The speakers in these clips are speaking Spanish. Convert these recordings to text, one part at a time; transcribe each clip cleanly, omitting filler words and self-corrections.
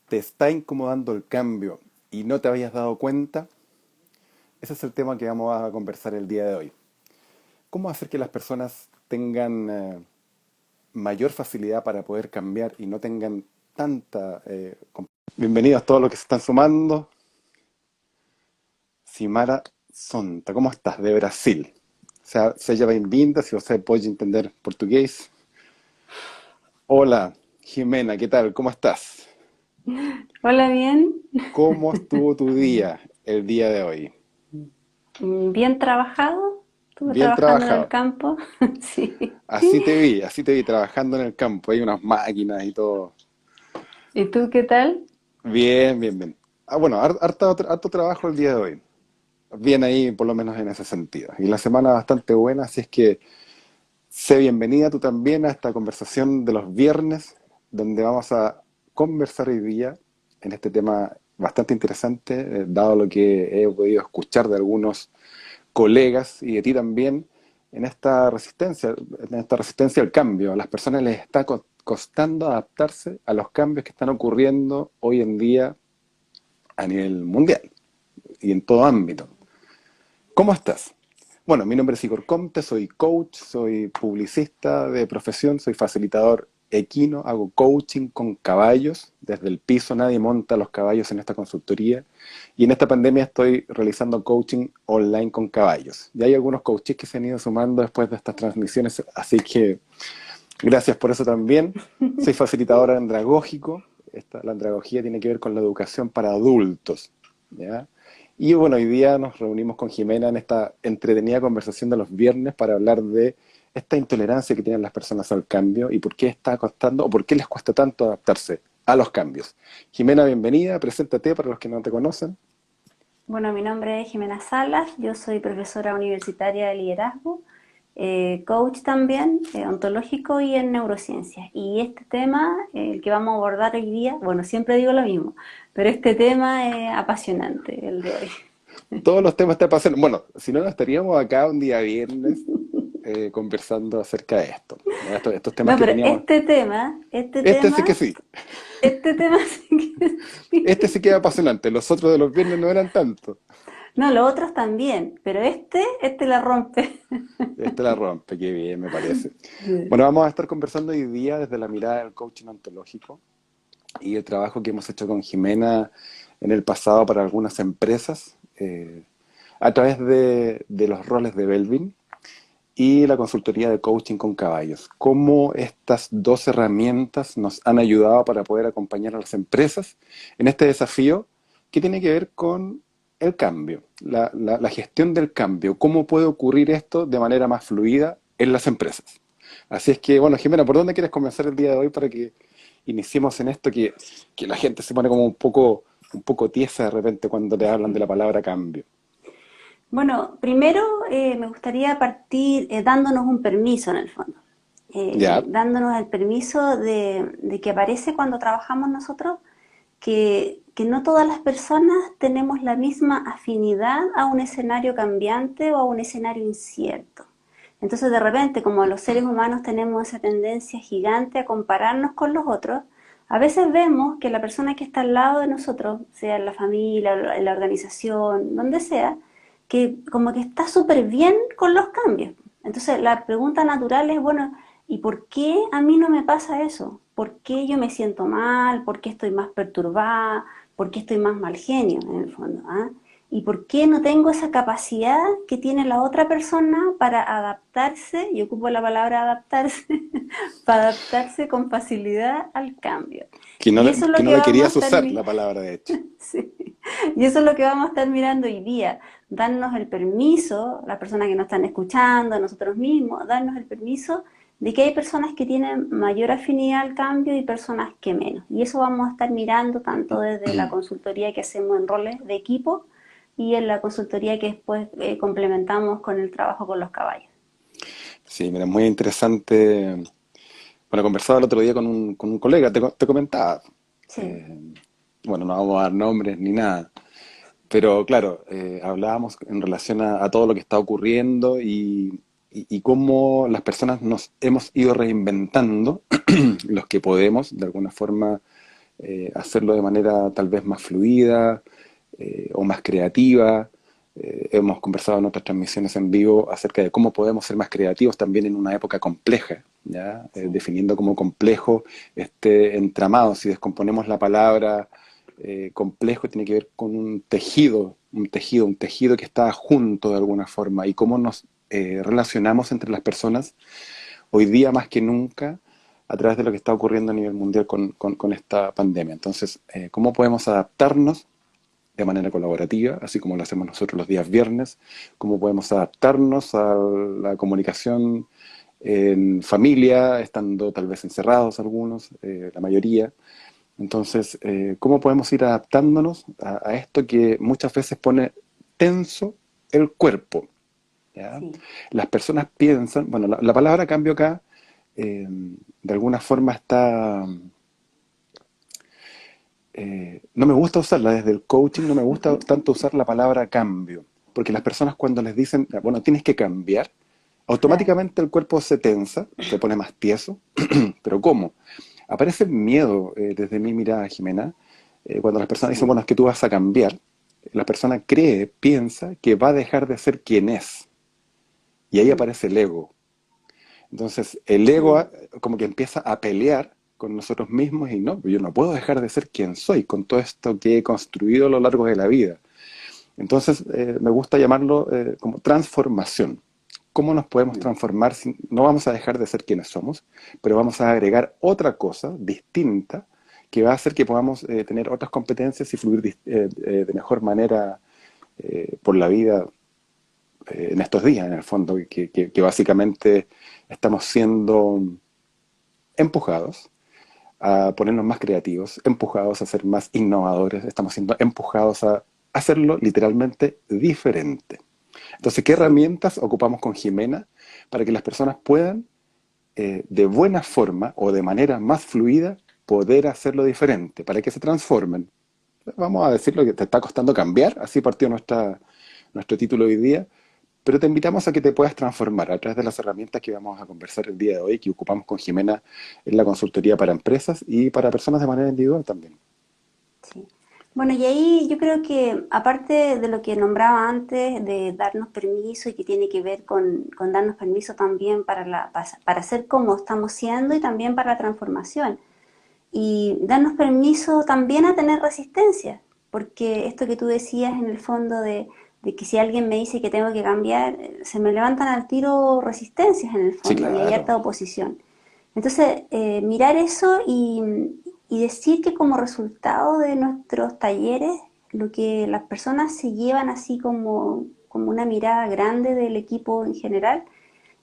te está incomodando el cambio y no te habías dado cuenta, ese es el tema que vamos a conversar el día de hoy. ¿Cómo hacer que las personas tengan mayor facilidad para poder cambiar y no tengan tanta... Bienvenidos todos los que se están sumando. Simara Sonta, ¿cómo estás? De Brasil. Seja bem-vinda, se você pode entender portugués. Hola, Jimena, ¿qué tal? ¿Cómo estás? Hola, bien. ¿Cómo estuvo tu día el día de hoy? Bien trabajado. Estuve Bien trabajando en el trabajado. campo. Sí. Así te vi trabajando en el campo. Hay unas máquinas y todo. ¿Y tú qué tal? Bien, bien, bien. Bueno, harto trabajo el día de hoy. Bien ahí, por lo menos en ese sentido. Y la semana bastante buena, así es que sé bienvenida tú también a esta conversación de los viernes, donde vamos a conversar hoy día en este tema bastante interesante, dado lo que he podido escuchar de algunos colegas y de ti también en esta resistencia al cambio. A las personas les está costando adaptarse a los cambios que están ocurriendo hoy en día a nivel mundial y en todo ámbito. ¿Cómo estás? Bueno, mi nombre es Igor Comte, soy coach, soy publicista de profesión, soy facilitador equino, hago coaching con caballos, desde el piso nadie monta los caballos en esta consultoría y en esta pandemia estoy realizando coaching online con caballos. Y hay algunos coaches que se han ido sumando después de estas transmisiones, así que gracias por eso también. Soy facilitador andragógico, la andragogía tiene que ver con la educación para adultos, ¿ya? Y bueno, hoy día nos reunimos con Jimena en esta entretenida conversación de los viernes para hablar de esta intolerancia que tienen las personas al cambio y por qué está costando o por qué les cuesta tanto adaptarse a los cambios. Jimena, bienvenida, preséntate para los que no te conocen. Bueno, mi nombre es Jimena Salas. Yo soy profesora universitaria de liderazgo, coach también, ontológico y en neurociencias. Y este tema, el que vamos a abordar hoy día, bueno, siempre digo lo mismo, pero este tema es apasionante, el de hoy. Todos los temas te pasan. Bueno, si no, no estaríamos acá un día viernes conversando acerca de esto. ¿Ya? Estos temas No, que pero teníamos. Este sí que sí. este tema sí que Este sí. sí que es apasionante. Los otros de los viernes no eran tanto. No, los otros también, pero este la rompe. Este la rompe, qué bien, me parece. Bueno, vamos a estar conversando hoy día desde la mirada del coaching ontológico y el trabajo que hemos hecho con Jimena en el pasado para algunas empresas a través de los roles de Belvin y la consultoría de coaching con caballos. Cómo estas dos herramientas nos han ayudado para poder acompañar a las empresas en este desafío que tiene que ver con el cambio, la gestión del cambio, cómo puede ocurrir esto de manera más fluida en las empresas. Así es que, bueno, Jimena, ¿por dónde quieres comenzar el día de hoy para que iniciemos en esto que la gente se pone como un poco tiesa de repente cuando te hablan de la palabra cambio? Bueno, primero me gustaría partir dándonos un permiso en el fondo. Ya, Dándonos el permiso de que aparece cuando trabajamos nosotros, que no todas las personas tenemos la misma afinidad a un escenario cambiante o a un escenario incierto. Entonces, de repente, como los seres humanos tenemos esa tendencia gigante a compararnos con los otros, a veces vemos que la persona que está al lado de nosotros, sea en la familia, en la organización, donde sea, que como que está súper bien con los cambios. Entonces, la pregunta natural es, bueno, ¿y por qué a mí no me pasa eso? ¿Por qué yo me siento mal? ¿Por qué estoy más perturbada? ¿Por qué estoy más mal genio en el fondo? ¿Ah? ¿Y por qué no tengo esa capacidad que tiene la otra persona para adaptarse, y ocupo la palabra adaptarse, para adaptarse con facilidad al cambio? Y eso es que lo no que la vamos a querías estar usar mirando. la palabra, de hecho. Sí. Y eso es lo que vamos a estar mirando hoy día. Darnos el permiso, las personas que nos están escuchando, nosotros mismos, darnos el permiso de que hay personas que tienen mayor afinidad al cambio y personas que menos. Y eso vamos a estar mirando tanto desde la consultoría que hacemos en roles de equipo y en la consultoría que después complementamos con el trabajo con los caballos. Sí, mira, muy interesante. Bueno, conversaba el otro día con un colega, te comentaba. Sí. eh, bueno, no vamos a dar nombres ni nada, pero claro, hablábamos en relación a todo lo que está ocurriendo y cómo las personas nos hemos ido reinventando, los que podemos, de alguna forma, hacerlo de manera tal vez más fluida o más creativa. Hemos conversado en otras transmisiones en vivo acerca de cómo podemos ser más creativos también en una época compleja, ¿ya? Sí, Definiendo como complejo este entramado. Si descomponemos la palabra complejo, tiene que ver con un tejido que está junto de alguna forma y cómo nos relacionamos entre las personas hoy día más que nunca a través de lo que está ocurriendo a nivel mundial con esta pandemia. Entonces, ¿cómo podemos adaptarnos de manera colaborativa, así como lo hacemos nosotros los días viernes? ¿Cómo podemos adaptarnos a la comunicación en familia, estando tal vez encerrados algunos, la mayoría? Entonces, ¿cómo podemos ir adaptándonos a esto que muchas veces pone tenso el cuerpo? ¿Ya? sí, Las personas piensan, bueno, la palabra cambio acá de alguna forma está, no me gusta usarla desde el coaching, no me gusta tanto usar la palabra cambio, porque las personas cuando les dicen, bueno, tienes que cambiar, claro, automáticamente el cuerpo se tensa, se pone más tieso, pero ¿cómo? Aparece miedo desde mi mirada, Jimena, cuando las personas dicen, sí, bueno, es que tú vas a cambiar, la persona cree, piensa que va a dejar de ser quien es, y ahí mm, aparece el ego. Entonces, el ego sí, como que empieza a pelear con nosotros mismos y no, yo no puedo dejar de ser quien soy con todo esto que he construido a lo largo de la vida. Entonces, me gusta llamarlo como transformación. ¿Cómo nos podemos mm, transformar? No vamos a dejar de ser quienes somos, pero vamos a agregar otra cosa distinta que va a hacer que podamos tener otras competencias y fluir de mejor manera por la vida en estos días, en el fondo, que básicamente estamos siendo empujados a ponernos más creativos, empujados a ser más innovadores, estamos siendo empujados a hacerlo literalmente diferente. Entonces, ¿qué sí. herramientas ocupamos con Jimena para que las personas puedan, de buena forma o de manera más fluida, poder hacerlo diferente, para que se transformen? Vamos a decir lo que te está costando cambiar, así partió nuestro título hoy día, pero te invitamos a que te puedas transformar a través de las herramientas que vamos a conversar el día de hoy, que ocupamos con Jimena en la consultoría para empresas y para personas de manera individual también. Sí. Bueno, y ahí yo creo que aparte de lo que nombraba antes, de darnos permiso y que tiene que ver con darnos permiso también para ser como estamos siendo y también para la transformación. Y darnos permiso también a tener resistencia, porque esto que tú decías en el fondo de que si alguien me dice que tengo que cambiar, se me levantan al tiro resistencias en el Sí, fondo y hay claro. harta oposición. Entonces, mirar eso y decir que como resultado de nuestros talleres, lo que las personas se llevan así como una mirada grande del equipo en general,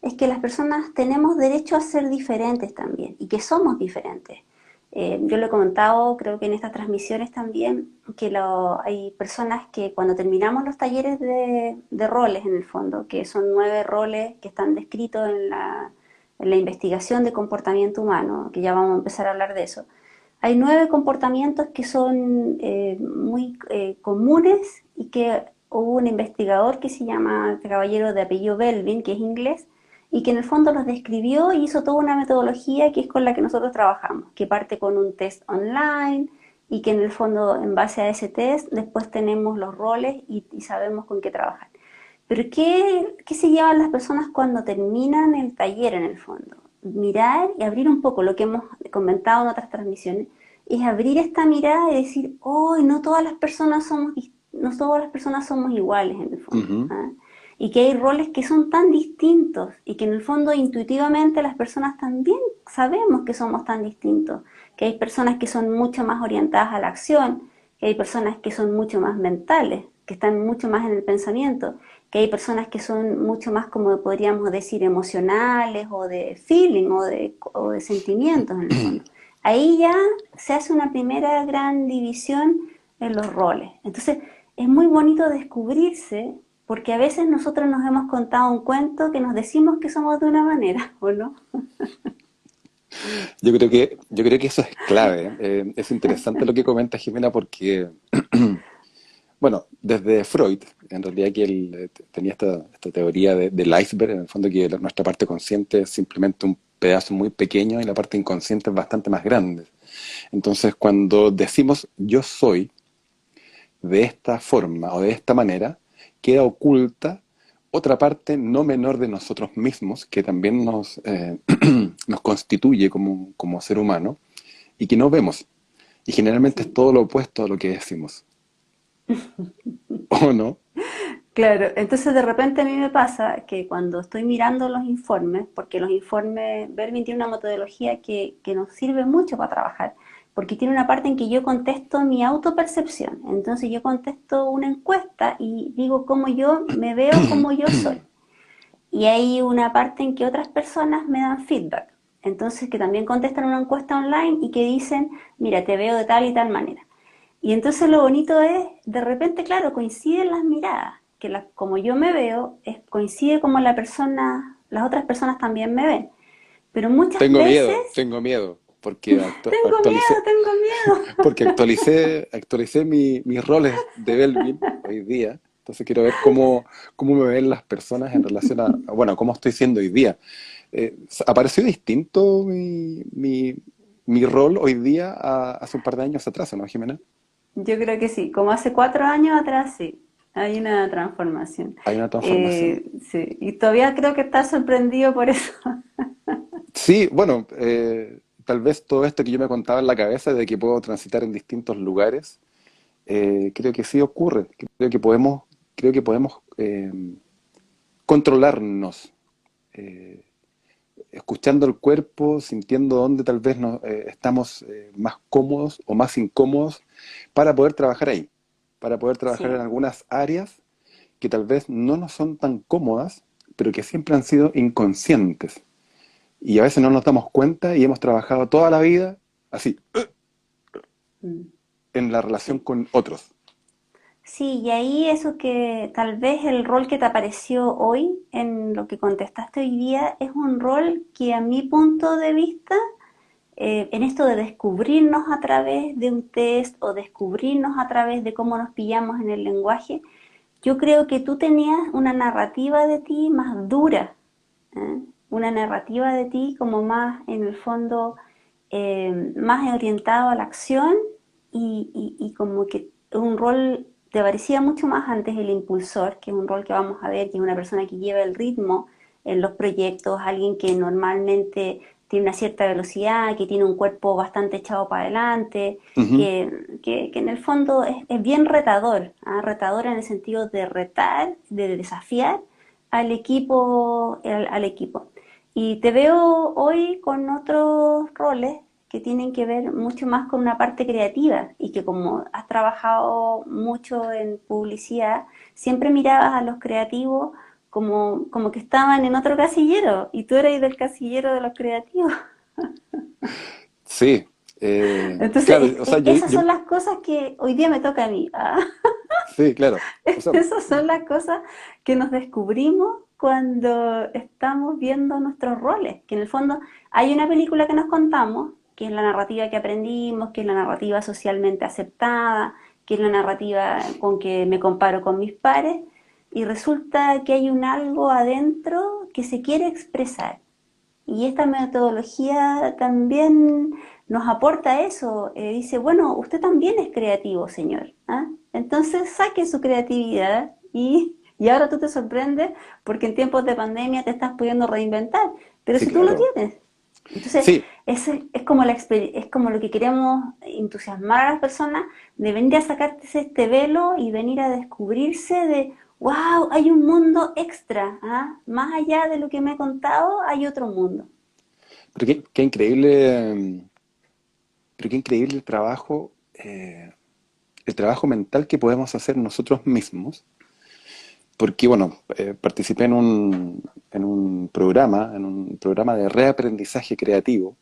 es que las personas tenemos derecho a ser diferentes también y que somos diferentes. Yo lo he comentado, creo que en estas transmisiones también, que hay personas que cuando terminamos los talleres de roles en el fondo, que son 9 roles que están descritos en la investigación de comportamiento humano, que ya vamos a empezar a hablar de eso, hay 9 comportamientos que son muy comunes y que hubo un investigador que se llama, este caballero de apellido Belvin, que es inglés, y que en el fondo los describió y hizo toda una metodología que es con la que nosotros trabajamos, que parte con un test online y que en el fondo en base a ese test después tenemos los roles y sabemos con qué trabajar. Pero ¿qué se llevan las personas cuando terminan el taller en el fondo? Mirar y abrir un poco lo que hemos comentado en otras transmisiones, es abrir esta mirada y decir, oh, no todas las personas no todas las personas somos iguales en el fondo. Ujú. ¿Ah? Y que hay roles que son tan distintos y que en el fondo intuitivamente las personas también sabemos que somos tan distintos, que hay personas que son mucho más orientadas a la acción, que hay personas que son mucho más mentales, que están mucho más en el pensamiento, que hay personas que son mucho más, como podríamos decir, emocionales o de feeling o de sentimientos en el fondo. Ahí ya se hace una primera gran división en los roles. Entonces, es muy bonito descubrirse porque a veces nosotros nos hemos contado un cuento que nos decimos que somos de una manera, ¿o no? Yo creo que eso es clave. Es interesante lo que comenta Jimena porque, bueno, desde Freud, en realidad que él tenía esta teoría del iceberg, en el fondo que nuestra parte consciente es simplemente un pedazos muy pequeños y la parte inconsciente es bastante más grande. Entonces, cuando decimos yo soy de esta forma o de esta manera, queda oculta otra parte no menor de nosotros mismos, que también nos constituye como ser humano y que no vemos. Y generalmente es Sí. todo lo opuesto a lo que decimos. ¿O no? Claro, entonces de repente a mí me pasa que cuando estoy mirando los informes, porque los informes, Bermin tiene una metodología que nos sirve mucho para trabajar, porque tiene una parte en que yo contesto mi autopercepción. Entonces yo contesto una encuesta y digo cómo yo me veo, cómo yo soy. Y hay una parte en que otras personas me dan feedback. Entonces que también contestan una encuesta online y que dicen, mira, te veo de tal y tal manera. Y entonces lo bonito es, de repente, claro, coinciden las miradas, que como yo me veo, coincide como las otras personas también me ven. Pero muchas veces, Tengo miedo, porque tengo miedo, tengo miedo. porque actualicé mis roles de Belvin hoy día. Entonces quiero ver cómo me ven las personas en relación bueno, cómo estoy siendo hoy día. ¿Apareció distinto mi rol hoy día hace un par de años atrás, ¿no, Jimena? Yo creo que sí, como hace 4 años atrás, sí, hay una transformación. Hay una transformación. Sí, y todavía creo que estás sorprendido por eso. Sí, bueno, tal vez todo esto que yo me contaba en la cabeza de que puedo transitar en distintos lugares, creo que sí ocurre. Creo que podemos controlarnos, eh, escuchando el cuerpo, sintiendo dónde tal vez estamos más cómodos o más incómodos para poder trabajar ahí, para poder trabajar en Sí, algunas áreas que tal vez no nos son tan cómodas, pero que siempre han sido inconscientes. Y a veces no nos damos cuenta y hemos trabajado toda la vida así, mm, en la relación sí. con otros. Sí, y ahí eso que tal vez el rol que te apareció hoy en lo que contestaste hoy día es un rol que a mi punto de vista, en esto de descubrirnos a través de un test o descubrirnos a través de cómo nos pillamos en el lenguaje, yo creo que tú tenías una narrativa de ti más dura, ¿eh? Una narrativa de ti como más, en el fondo, más orientado a la acción y como que un rol, te parecía mucho más antes el impulsor, que es un rol que vamos a ver, que es una persona que lleva el ritmo en los proyectos, alguien que normalmente tiene una cierta velocidad, que tiene un cuerpo bastante echado para adelante, Ujú. que en el fondo es bien retador, ¿ah? Retador en el sentido de retar, de desafiar al equipo. Y te veo hoy con otros roles que tienen que ver mucho más con una parte creativa y que como has trabajado mucho en publicidad, siempre mirabas a los creativos como que estaban en otro casillero y tú eres del casillero de los creativos. Sí, Entonces, claro, o sea, esas son las cosas que hoy día me toca a mí. ¿Ah? sí, claro. O sea, Esas son las cosas que nos descubrimos cuando estamos viendo nuestros roles, que en el fondo hay una película que nos contamos, que es la narrativa que aprendimos, que es la narrativa socialmente aceptada, que es la narrativa con que me comparo con mis pares, y resulta que hay un algo adentro que se quiere expresar. Y esta metodología también nos aporta eso. Dice, bueno, usted también es creativo, señor. ¿Ah? Entonces saque su creatividad y ahora tú te sorprendes porque en tiempos de pandemia te estás pudiendo reinventar. Pero sí, si tú lo claro. tienes. Entonces, Sí, es como es como lo que queremos entusiasmar a las personas de venir a sacarse este velo y venir a descubrirse de, wow, hay un mundo extra, ¿ah? Más allá de lo que me he contado, hay otro mundo. pero qué increíble, pero qué increíble el trabajo mental que podemos hacer nosotros mismos. Porque, bueno, participé en un programa de reaprendizaje creativo.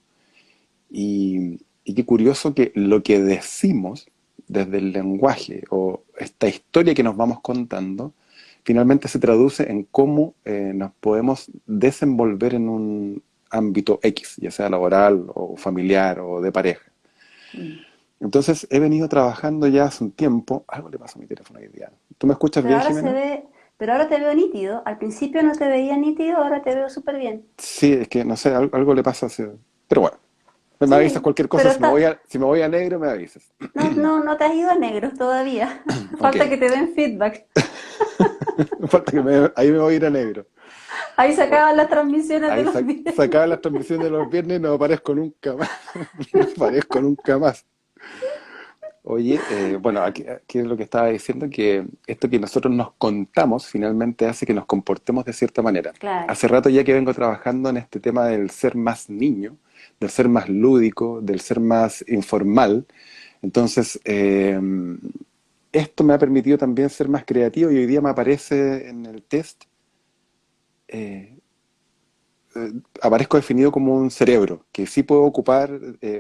Y qué curioso que lo que decimos desde el lenguaje o esta historia que nos vamos contando, finalmente se traduce en cómo nos podemos desenvolver en un ámbito X, ya sea laboral o familiar o de pareja. Mm. Entonces he venido trabajando ya hace un tiempo. Algo le pasa a mi teléfono hoy día. ¿Tú me escuchas Pero bien, ahora Jimena? pero ahora te veo nítido. Al principio no te veía nítido, ahora te veo súper bien. Sí, es que no sé, algo le pasa. Pero bueno, me avisas Sí, cualquier cosa, pero está, si me voy a negro, me avisas. no te has ido a negros todavía. Ok, Falta que te den feedback. falta ahí me voy a ir a negro. Ahí se O- acaban las transmisiones de Ahí los viernes. sacaba las transmisiones de los viernes y no aparezco nunca más. No aparezco nunca más. Oye, bueno, aquí es lo que estaba diciendo, que esto que nosotros nos contamos finalmente hace que nos comportemos de cierta manera. Claro, Hace rato ya que vengo trabajando en este tema del ser más niño, del ser más lúdico, del ser más informal. Entonces, esto me ha permitido también ser más creativo y hoy día me aparece en el test, eh, aparezco definido como un cerebro, que sí puedo ocupar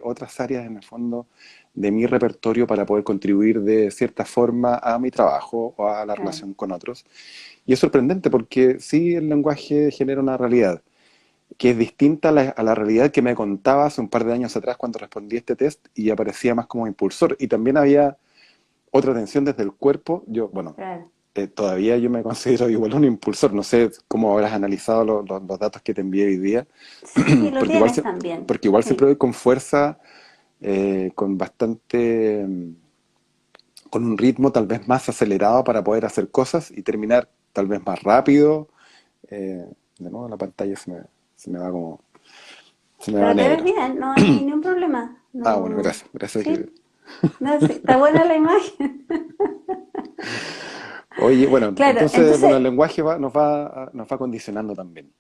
otras áreas en el fondo de mi repertorio para poder contribuir de cierta forma a mi trabajo o a la claro. relación con otros. Y es sorprendente porque sí el lenguaje genera una realidad que es distinta a la realidad que me contaba hace un par de años atrás cuando respondí este test y aparecía más como impulsor. Y también había otra tensión desde el cuerpo. Yo, bueno, Claro. todavía yo me considero igual un impulsor. No sé cómo habrás analizado los datos que te envié hoy día, Sí, lo porque igual, tienes también. porque igual siempre Sí. voy con fuerza, con bastante, con un ritmo tal vez más acelerado para poder hacer cosas y terminar tal vez más rápido. Eh, de nuevo la pantalla se me va como, se me va a Pero te ves negro. bien, no hay ni un problema. Ah, bueno, No, gracias. Gracias que... sí, no, sí, está buena la imagen. Oye, bueno, Claro, entonces, bueno, el entonces, lenguaje nos va condicionando también.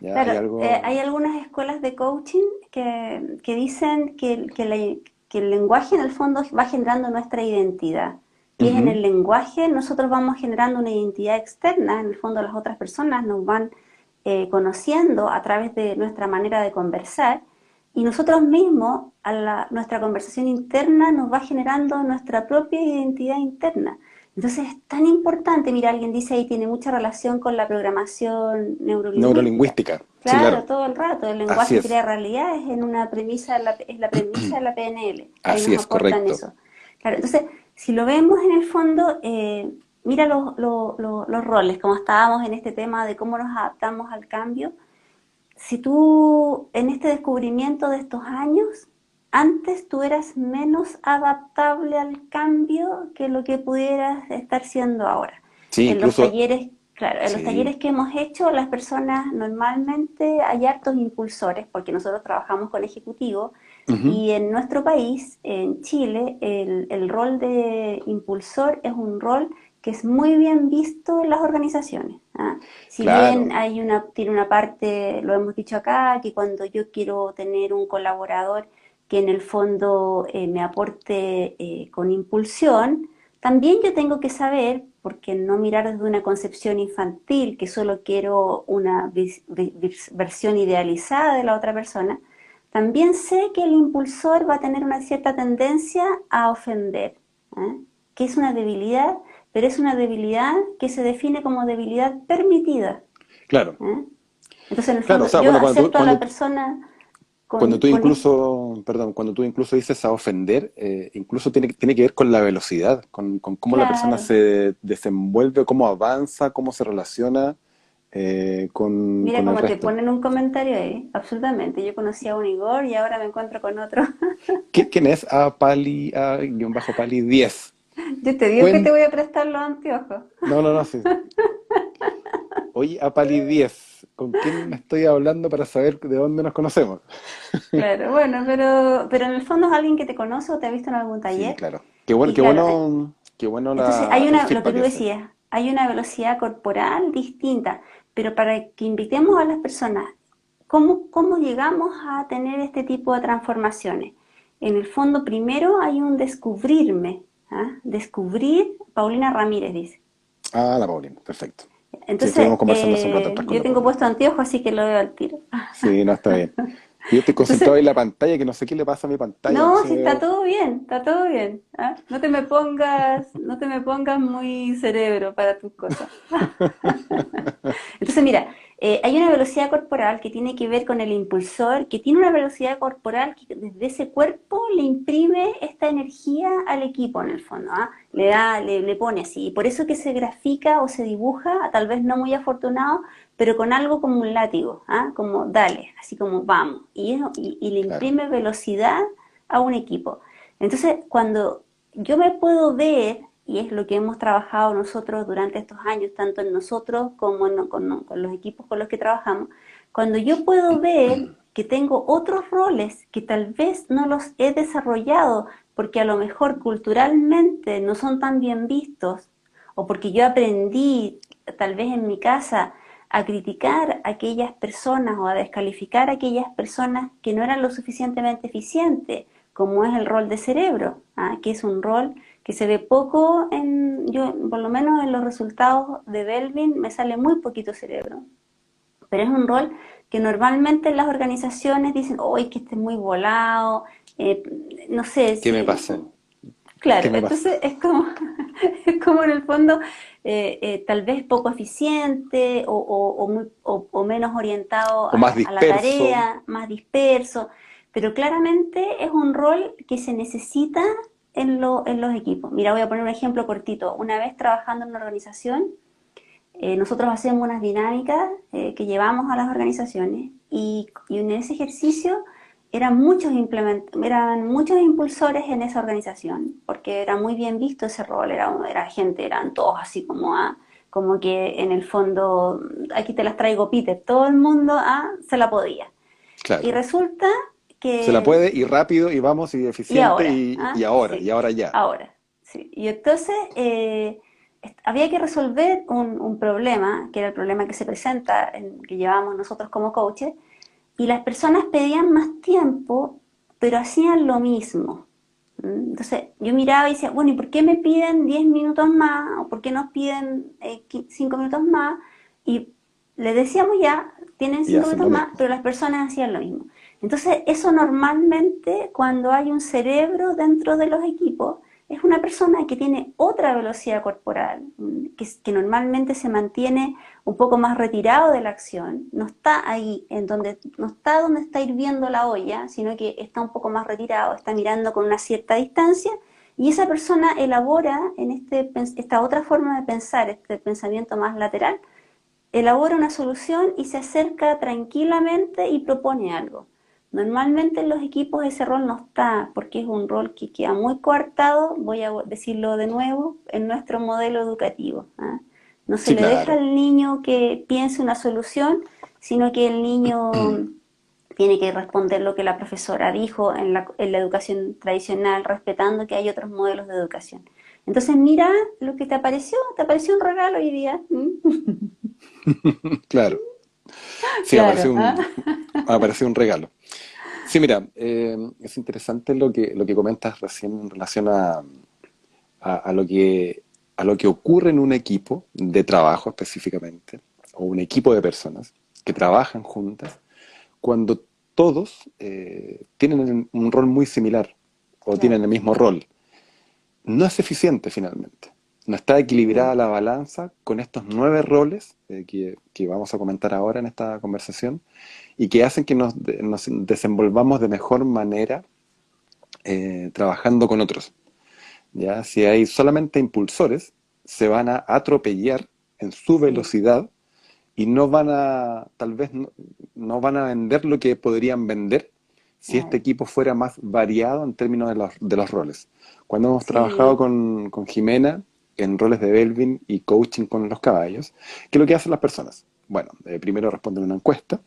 Ya hay claro, algo... hay algunas escuelas de coaching que dicen que el lenguaje en el fondo va generando nuestra identidad. Y es en Ujú. el lenguaje nosotros vamos generando una identidad externa, en el fondo las otras personas nos van conociendo a través de nuestra manera de conversar y nosotros mismos, nuestra conversación interna nos va generando nuestra propia identidad interna. Entonces es tan importante, mira, alguien dice ahí tiene mucha relación con la programación neurolingüística. Neurolingüística. Sí, Claro, claro. todo el rato. El Así lenguaje es. crea realidades en una premisa, es la premisa de la PNL. Ahí Así nos es, aportan correcto. eso. Claro, entonces, si lo vemos en el fondo, mira los roles, como estábamos en este tema de cómo nos adaptamos al cambio. Si tú, en este descubrimiento de estos años, antes tú eras menos adaptable al cambio que lo que pudieras estar siendo ahora. Sí, En los incluso... talleres, claro, en los Sí. talleres que hemos hecho, las personas normalmente hay hartos impulsores, porque nosotros trabajamos con ejecutivos, Ujú. y en nuestro país, en Chile, el rol de impulsor es un rol que es muy bien visto en las organizaciones. ¿Ah? Si bien Claro. tiene una parte, lo hemos dicho acá, que cuando yo quiero tener un colaborador que en el fondo me aporte con impulsión, también yo tengo que saber, porque no mirar desde una concepción infantil, que solo quiero una versión idealizada de la otra persona, también sé que el impulsor va a tener una cierta tendencia a ofender, ¿eh? Que es una debilidad, pero es una debilidad que se define como debilidad permitida. Claro. ¿Eh? Entonces, en el Claro, o fondo, sea, yo bueno, acepto a la persona cuando tú con este... incluso, perdón, cuando tú incluso dices a ofender, incluso tiene que ver con la velocidad, con cómo la persona Claro, se desenvuelve, cómo avanza, cómo se relaciona mira con el cómo te resto. ponen un comentario ahí, absolutamente. Yo conocí a un Igor y ahora me encuentro con otro. ¿Quién es? A-Pali 10. Yo te digo que te voy a prestar los anteojos. No, no, no, sí. Oye, Apali 10, ¿con quién estoy hablando para saber de dónde nos conocemos? Claro, bueno, pero en el fondo es alguien que te conoce o te ha visto en algún Sí, taller. claro. Y claro, Qué bueno entonces el lo que feedback tú ese. decías, hay una velocidad corporal distinta, pero para que invitemos a las personas, cómo llegamos a tener este tipo de transformaciones? En el fondo, primero hay un descubrirme, ¿ah? Descubrir, Paulina Ramírez dice. Ah, la Paulina, perfecto. Sí, Entonces, estuvimos conversando hace un rato atrás con yo la tengo Paulina. puesto anteojos, así que lo veo al tiro. Sí, no, está bien. Yo estoy Entonces, concentrado en la pantalla, que no sé qué le pasa a mi pantalla, no no, se si me está veo. todo bien, está todo bien. ¿Ah? No te me pongas muy cerebro para tus cosas. Entonces, mira, Hay una velocidad corporal que tiene que ver con el impulsor, que tiene una velocidad corporal que desde ese cuerpo le imprime esta energía al equipo en el fondo, ¿ah? Le pone así. Y por eso que se grafica o se dibuja, tal vez no muy afortunado, pero con algo como un látigo, ¿ah? Como dale, así como vamos. Y le Claro. imprime velocidad a un equipo. Entonces, cuando yo me puedo ver, y es lo que hemos trabajado nosotros durante estos años, tanto en nosotros como con los equipos con los que trabajamos, cuando yo puedo ver que tengo otros roles que tal vez no los he desarrollado porque a lo mejor culturalmente no son tan bien vistos, o porque yo aprendí tal vez en mi casa a criticar a aquellas personas o a descalificar a aquellas personas que no eran lo suficientemente eficientes, como es el rol de cerebro, ¿ah? Que es un rol que se ve poco yo por lo menos en los resultados de Belvin me sale muy poquito cerebro, pero es un rol que normalmente en las organizaciones dicen, oh, es que este es muy volado, eh, no sé, ¿Qué me si, pasa? ¿Qué claro, me pasa? entonces es como, es como en el fondo tal vez poco eficiente o menos orientado O más a la disperso. tarea, más disperso, pero claramente es un rol que se necesita en los equipos. Mira, voy a poner un ejemplo cortito. Una vez trabajando en una organización, nosotros hacemos unas dinámicas que llevamos a las organizaciones y en ese ejercicio eran muchos impulsores en esa organización, porque era muy bien visto ese rol, era gente, eran todos así como que en el fondo, aquí te las traigo Peter, todo el mundo se la podía. Y Claro. resulta Se la que, puede y rápido y vamos y y eficiente ahora, y sí, ahora ya. ahora, sí. Y entonces había que resolver un problema, que era el problema que se presenta, que llevamos nosotros como coaches, y las personas pedían más tiempo, pero hacían lo mismo. ¿Mm? Entonces yo miraba y decía, bueno, ¿y por qué me piden 10 minutos más? ¿O por qué nos piden 5 minutos más? Y le decíamos ya, tienen Y 5 hacen minutos lo más, mismo. pero las personas hacían lo mismo. Entonces eso normalmente cuando hay un cerebro dentro de los equipos, es una persona que tiene otra velocidad corporal, que normalmente se mantiene un poco más retirado de la acción, no está ahí no está donde está hirviendo la olla, sino que está un poco más retirado, está mirando con una cierta distancia, y esa persona elabora esta otra forma de pensar, este pensamiento más lateral, elabora una solución y se acerca tranquilamente y propone algo. Normalmente en los equipos ese rol no está, porque es un rol que queda muy coartado, voy a decirlo de nuevo, en nuestro modelo educativo. ¿Ah? No se Sí, le deja claro. al niño que piense una solución, sino que el niño tiene que responder lo que la profesora dijo en la educación tradicional, respetando que hay otros modelos de educación. Entonces mira lo que te apareció un regalo hoy día. Claro. Sí, Claro, ¿ah? apareció un regalo. Sí, mira, es interesante lo que comentas recién en relación a a lo que ocurre en un equipo de trabajo específicamente, o un equipo de personas que trabajan juntas, cuando todos tienen un rol muy similar o tienen Claro. el mismo rol. No es eficiente finalmente. No está equilibrada No. la balanza con estos 9 roles que vamos a comentar ahora en esta conversación y que hacen que nos desenvolvamos de mejor manera trabajando con otros. ¿Ya? Si hay solamente impulsores, se van a atropellar en su Sí. velocidad y no van a, tal vez no van a vender lo que podrían vender si este Claro. equipo fuera más variado en términos de los roles. Cuando hemos trabajado Sí. con Jimena en roles de Belvin y coaching con los caballos, ¿qué es lo que hacen las personas? Bueno, primero responden una encuesta,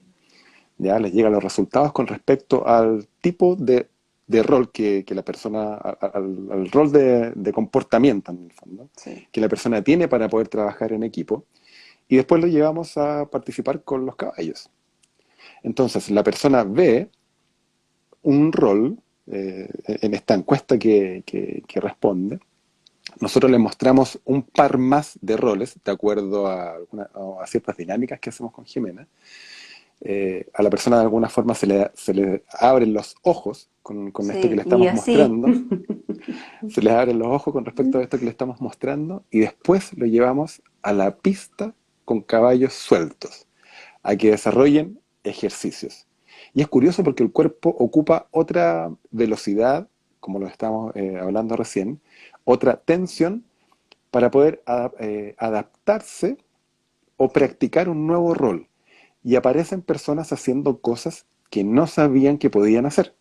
ya les llegan los resultados con respecto al tipo de rol que la persona, al rol de comportamiento en el fondo, Sí. que la persona tiene para poder trabajar en equipo, y después lo llevamos a participar con los caballos. Entonces, la persona ve un rol en esta encuesta que responde. Nosotros le mostramos un par más de roles, de acuerdo a ciertas dinámicas que hacemos con Jimena. A la persona de alguna forma se le abren los ojos con esto que Sí. le Y estamos así. mostrando, se les abren los ojos con respecto a esto que le estamos mostrando y después lo llevamos a la pista con caballos sueltos. a que desarrollen ejercicios. Y es curioso porque el cuerpo ocupa otra velocidad, como lo estamos hablando recién, otra tensión para poder adaptarse o Sí, practicar un nuevo rol. Y aparecen personas haciendo cosas que no sabían que podían hacer.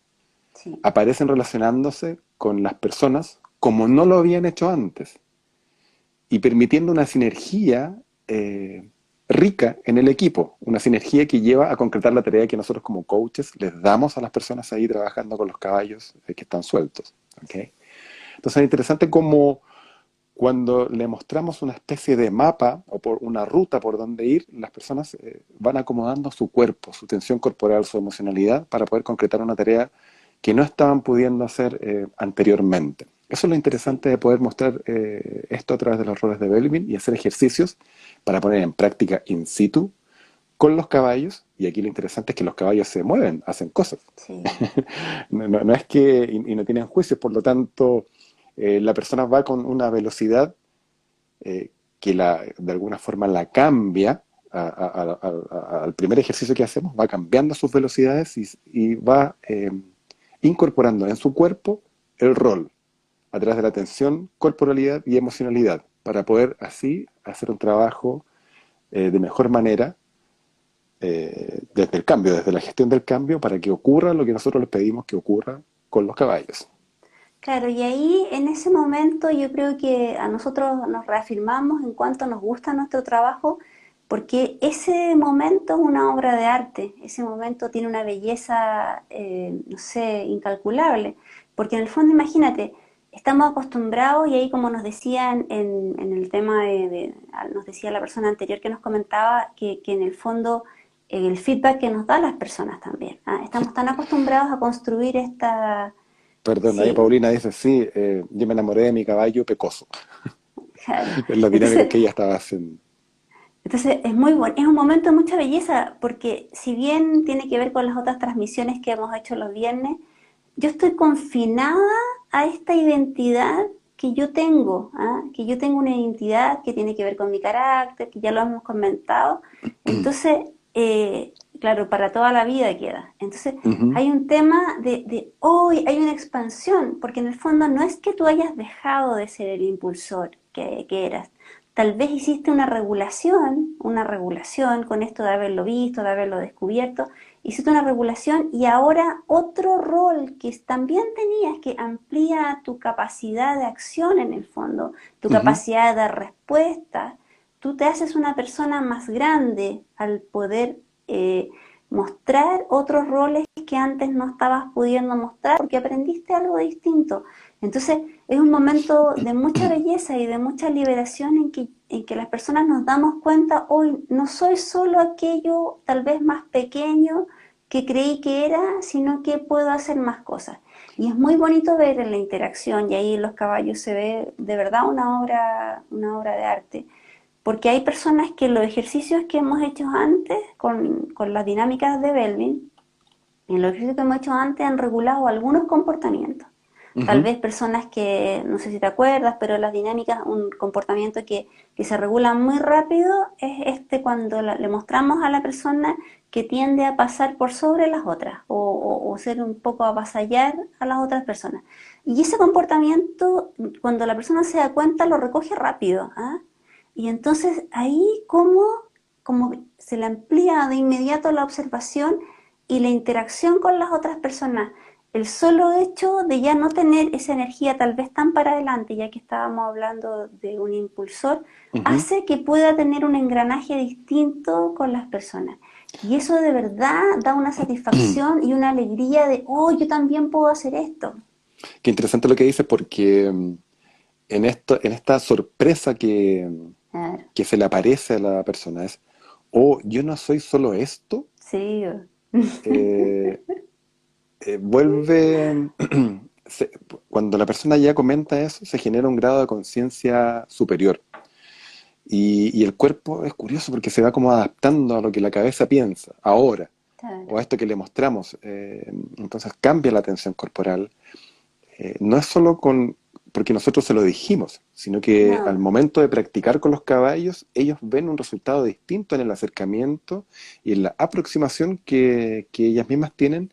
sí. Aparecen relacionándose con las personas como no lo habían hecho antes y permitiendo una sinergia rica en el equipo, una sinergia que lleva a concretar la tarea que nosotros como coaches les damos a las personas ahí trabajando con los caballos que están sueltos. ¿Okay? Entonces es interesante cómo cuando le mostramos una especie de mapa o por una ruta por donde ir, las personas van acomodando su cuerpo, su tensión corporal, su emocionalidad para poder concretar una tarea que no estaban pudiendo hacer anteriormente. Eso es lo Sí. interesante de poder mostrar esto a través de los roles de Belvin y hacer ejercicios para poner en práctica in situ con los caballos. Y aquí lo interesante es que los caballos se mueven, hacen cosas. Sí, No es que, y no tienen juicios, por lo tanto, la persona va con una velocidad que de alguna forma la cambia al primer ejercicio que hacemos, va cambiando sus velocidades y va incorporando en su cuerpo el rol a través de la atención, corporalidad y emocionalidad, para poder así hacer un trabajo de mejor manera desde el cambio, desde la gestión del cambio, para que ocurra lo que nosotros les pedimos que ocurra con los caballos. claro, y ahí en ese momento yo creo que a nosotros nos reafirmamos en cuanto nos gusta nuestro trabajo, porque ese momento es una obra de arte, ese momento tiene una belleza, no sé, incalculable, porque en el fondo imagínate, estamos acostumbrados y ahí como nos decían en el tema nos decía la persona anterior que nos comentaba, que en el fondo el feedback que nos dan las personas también, ¿ah? Estamos tan acostumbrados a construir esta. Perdón, ahí Sí, Paulina dice, sí, yo me enamoré de mi caballo pecoso. claro. Es la dinámica Entonces, que ella estaba haciendo. entonces es muy bueno, es un momento de mucha belleza, porque si bien tiene que ver con las otras transmisiones que hemos hecho los viernes, yo estoy confinada a esta identidad que yo tengo, ¿ah? Que yo tengo una identidad que tiene que ver con mi carácter, que ya lo hemos comentado. Entonces, claro, para toda la vida queda. Entonces, Ujú, hay un tema de hoy, hay una expansión, porque en el fondo no es que tú hayas dejado de ser el impulsor que eras. Tal vez hiciste una regulación con esto de haberlo visto, de haberlo descubierto, hiciste una regulación y ahora otro rol que también tenías que amplía tu capacidad de acción en el fondo, tu ujú. capacidad de respuesta. Tú te haces una persona más grande al poder mostrar otros roles que antes no estabas pudiendo mostrar porque aprendiste algo distinto. Entonces es un momento de mucha belleza y de mucha liberación en que las personas nos damos cuenta, hoy no soy solo aquello tal vez más pequeño que creí que era, sino que puedo hacer más cosas. Y es muy bonito ver en la interacción, y ahí en los caballos se ve de verdad una obra de arte. Porque hay personas que los ejercicios que hemos hecho antes, con las dinámicas de Belvin, en los ejercicios que hemos hecho antes han regulado algunos comportamientos. Tal Ujú. vez personas que, no sé si te acuerdas, pero las dinámicas, un comportamiento que se regula muy rápido es este cuando le mostramos a la persona que tiende a pasar por sobre las otras o ser un poco avasallar a las otras personas. Y ese comportamiento, cuando la persona se da cuenta, lo recoge rápido. ¿Ah? Y entonces ahí como se le amplía de inmediato la observación y la interacción con las otras personas, el solo hecho de ya no tener esa energía tal vez tan para adelante, ya que estábamos hablando de un impulsor, Ujú. hace que pueda tener un engranaje distinto con las personas. Y eso de verdad da una satisfacción y una alegría de, oh, yo también puedo hacer esto. Qué interesante lo que dices porque en esta sorpresa Claro. que se le aparece a la persona es, oh, yo no soy solo esto, Sí, eh, vuelve, se- cuando la persona ya comenta eso, se genera un grado de conciencia superior. Y el cuerpo es curioso porque se va como adaptando a lo que la cabeza piensa ahora, claro. o a esto que le mostramos. Entonces cambia la tensión corporal. No es solo porque nosotros se lo dijimos, sino que al No, momento de practicar con los caballos, ellos ven un resultado distinto en el acercamiento y en la aproximación que ellas mismas tienen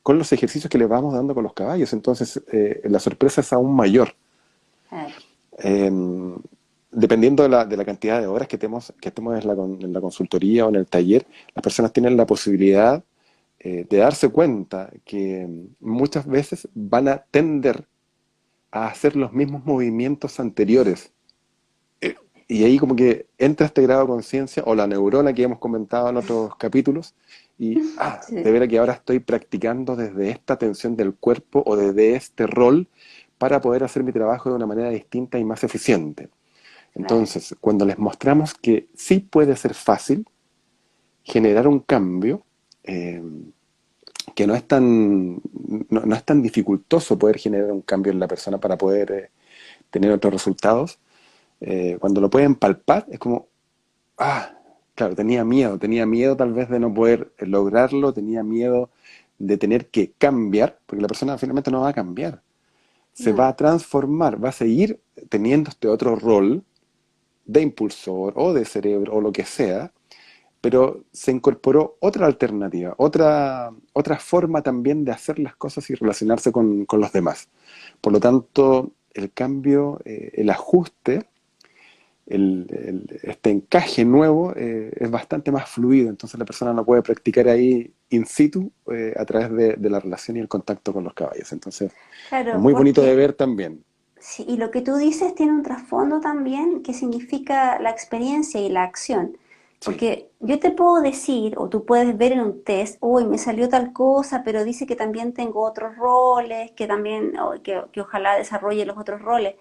con los ejercicios que les vamos dando con los caballos. Entonces, la sorpresa es aún mayor. claro, Eh, Dependiendo de la cantidad de horas que estemos en la consultoría o en el taller, las personas tienen la posibilidad de darse cuenta que muchas veces van a tender a hacer los mismos movimientos anteriores. Y ahí como que entra este grado de conciencia o la neurona que hemos comentado en otros capítulos y, de sí, veras que ahora estoy practicando desde esta tensión del cuerpo o desde este rol para poder hacer mi trabajo de una manera distinta y más eficiente. claro. Entonces, cuando les mostramos que sí puede ser fácil generar un cambio, eh, que no es tan dificultoso poder generar un cambio en la persona para poder tener otros resultados, cuando lo pueden palpar, es como, ah, claro, tenía miedo tal vez de no poder lograrlo, tenía miedo de tener que cambiar, porque la persona finalmente no va a cambiar, se va No, a transformar, va a seguir teniendo este otro rol de impulsor o de cerebro o lo que sea, pero se incorporó otra alternativa, otra forma también de hacer las cosas y relacionarse con los demás. Por lo tanto, el cambio, el ajuste, este encaje nuevo es bastante más fluido, entonces la persona lo puede practicar ahí in situ a través de la relación y el contacto con los caballos. Entonces, es claro, muy bonito de porque ver también. sí, y lo que tú dices tiene un trasfondo también que significa la experiencia y la acción. Sí, Porque yo te puedo decir, o tú puedes ver en un test, uy, me salió tal cosa, pero dice que también tengo otros roles, que también, que ojalá desarrolle los otros roles.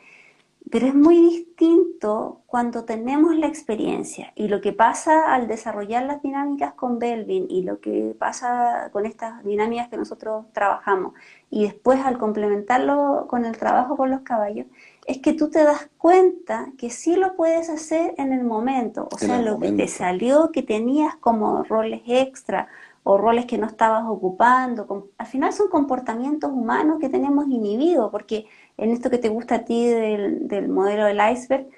Pero es muy distinto cuando tenemos la experiencia y lo que pasa al desarrollar las dinámicas con Belvin y lo que pasa con estas dinámicas que nosotros trabajamos y después al complementarlo con el trabajo con los caballos, es que tú te das cuenta que sí lo puedes hacer en el momento, o en sea, el lo que te momento. salió que tenías como roles extra o roles que no estabas ocupando, al final son comportamientos humanos que tenemos inhibidos porque en esto que te gusta a ti del modelo del iceberg,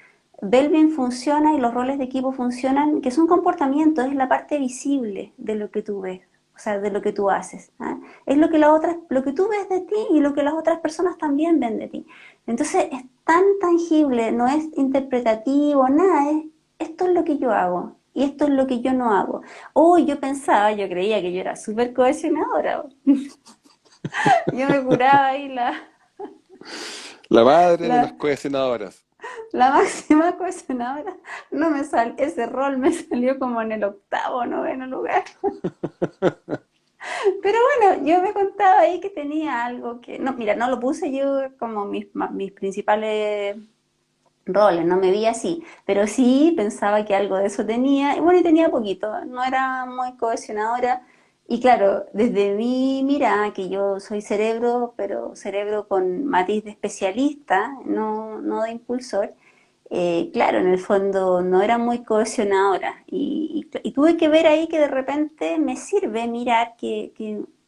Belvin funciona y los roles de equipo funcionan, que son comportamientos, es la parte visible de lo que tú ves, o sea, de lo que tú haces. ¿Ah? Es lo que lo que tú ves de ti y lo que las otras personas también ven de ti. Entonces es tan tangible, no es interpretativo, nada, esto es lo que yo hago y esto es lo que yo no hago. O yo creía que yo era súper cohesionadora. Yo me curaba ahí La madre de las la, cohesionadoras. la máxima cohesionadora, no me sal, ese rol me salió como en el octavo, noveno lugar. Pero bueno, yo me contaba ahí que tenía algo que, no, mira, no lo puse yo como mis principales roles, no me vi así, pero sí pensaba que algo de eso tenía, y bueno, y tenía poquito, no era muy cohesionadora. Y claro, desde mi mira, que yo soy cerebro, pero cerebro con matiz de especialista, no de impulsor, claro, en el fondo no era muy cohesionadora y tuve que ver ahí que de repente me sirve mirar que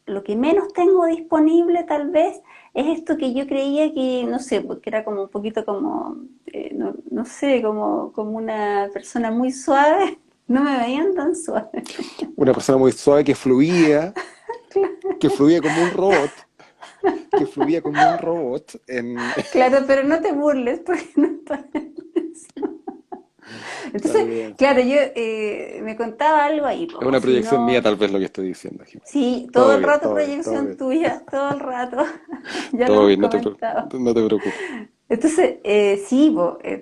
lo que menos tengo disponible tal vez es esto que yo creía que, no sé, porque era como un poquito como, no sé, como una persona muy suave, no me veían tan suave. Una persona muy suave que fluía como un robot, que fluía como un robot en... Claro, pero no te burles porque no estoy en eso. Está Entonces, bien. claro, yo me contaba algo ahí, Es como una si proyección mía no. tal vez lo que estoy diciendo, Jimena. Sí, todo Todo el bien, rato todo bien, todo proyección bien. tuya, todo el rato. Ya lo Todo hemos bien, comentado. no te preocupes. Entonces, sí,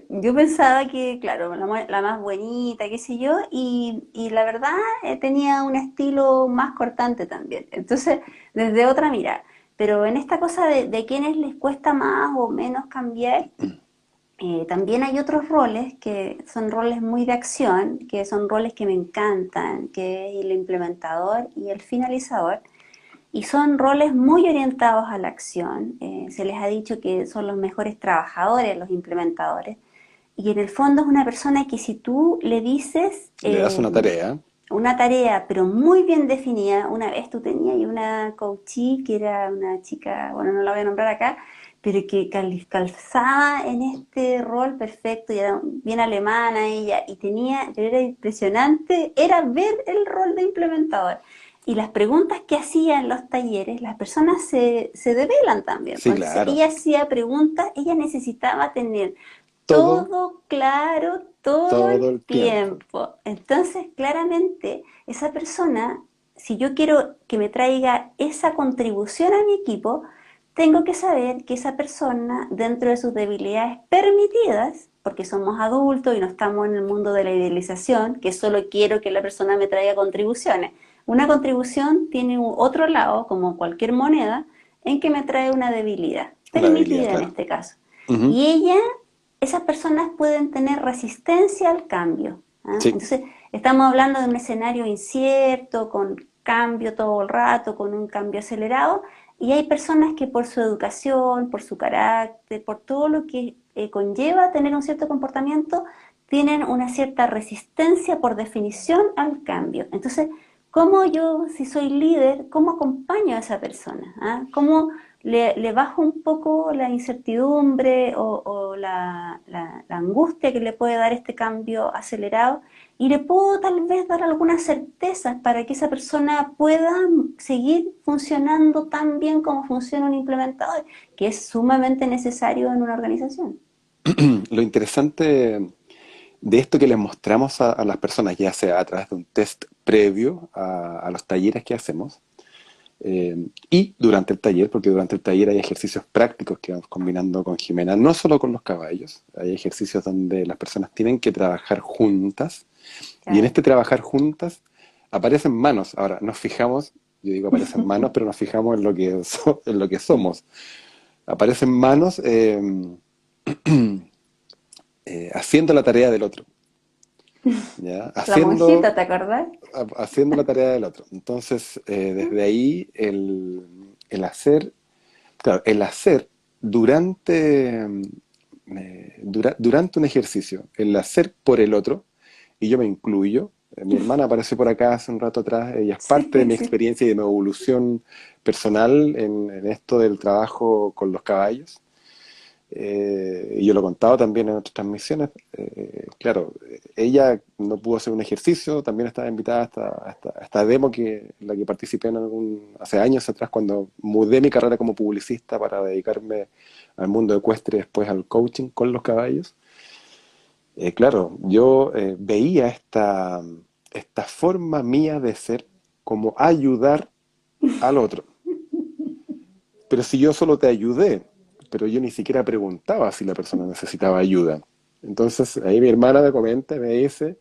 yo pensaba que, claro, la más bonita, qué sé yo, y la verdad tenía un estilo más cortante también. Entonces, desde otra mirada. Pero en esta cosa de quienes les cuesta más o menos cambiar, también hay otros roles que son roles muy de acción, que son roles que me encantan, que es el implementador y el finalizador. Y son roles muy orientados a la acción. Se les ha dicho que son los mejores trabajadores, los implementadores. Y en el fondo es una persona que si tú le dices Le das una tarea. una tarea, pero muy bien definida, una vez tú tenías una coachee que era una chica, bueno, no la voy a nombrar acá, pero que calzaba en este rol perfecto, y era bien alemana ella, y tenía, era impresionante, era ver el rol de implementador. Y las preguntas que hacía en los talleres, las personas se develan también. Sí, Pues entonces claro. ella hacía preguntas, ella necesitaba tener Todo, todo claro todo todo el el tiempo. tiempo. Entonces, claramente, esa persona, si yo quiero que me traiga esa contribución a mi equipo, tengo que saber que esa persona, dentro de sus debilidades permitidas, porque somos adultos y no estamos en el mundo de la idealización, que solo quiero que la persona me traiga contribuciones. Una contribución tiene otro lado, como cualquier moneda, en que me trae una debilidad, Una debilidad, permitida en claro. este caso. Ujú. Y esas personas pueden tener resistencia al cambio. ¿Ah? Sí, Entonces, estamos hablando de un escenario incierto, con cambio todo el rato, con un cambio acelerado, y hay personas que por su educación, por su carácter, por todo lo que conlleva tener un cierto comportamiento, tienen una cierta resistencia por definición al cambio. Entonces, ¿cómo yo, si soy líder, cómo acompaño a esa persona? ¿Ah? ¿Cómo le bajo un poco la incertidumbre o la angustia que le puede dar este cambio acelerado? Y le puedo tal vez dar algunas certezas para que esa persona pueda seguir funcionando tan bien como funciona un implementador, que es sumamente necesario en una organización. lo interesante de esto que les mostramos a las personas, ya sea a través de un test previo a los talleres que hacemos, y durante el taller, porque durante el taller hay ejercicios prácticos que vamos combinando con Jimena, no solo con los caballos, hay ejercicios donde las personas tienen que trabajar juntas, y en Claro. este trabajar juntas aparecen manos. Ahora, nos fijamos, yo digo aparecen manos, pero nos fijamos en lo que, en lo que somos. Aparecen manos haciendo la tarea del otro, ¿ya? La monjita, ¿te acordás? Haciendo la tarea del otro. Entonces, desde ahí, el hacer, claro, el hacer durante, durante un ejercicio, el hacer por el otro, y yo me incluyo. Mi hermana apareció por acá hace un rato atrás, ella es parte de Sí, mi sí. experiencia y de mi evolución personal en esto del trabajo con los caballos. Y yo lo he contado también en otras transmisiones. Claro, ella no pudo hacer un ejercicio, también estaba invitada a esta demo en la que participé hace años atrás cuando mudé mi carrera como publicista para dedicarme al mundo ecuestre y después al coaching con los caballos. Claro, yo veía esta forma mía de ser como ayudar al otro. Pero si yo solo te ayudé, pero yo ni siquiera preguntaba si la persona necesitaba ayuda. Entonces ahí mi hermana me comenta y me dice,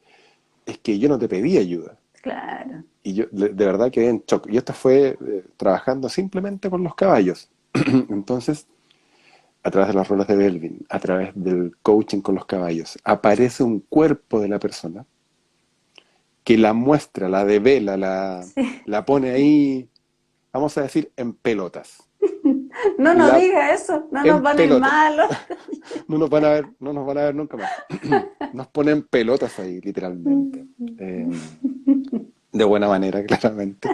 es que yo no te pedí ayuda. Claro. Y yo de verdad quedé en shock. Y esto fue trabajando simplemente con los caballos. Entonces, a través de los roles de Belvin, a través del coaching con los caballos, aparece un cuerpo de la persona que la muestra, la devela, Sí. la pone ahí, vamos a decir, en pelotas. No nos La, diga eso, no nos en van a ir pelotas. malos. No nos van a ver, no nos van a ver nunca más. Nos ponen pelotas ahí, literalmente. De buena manera, claramente.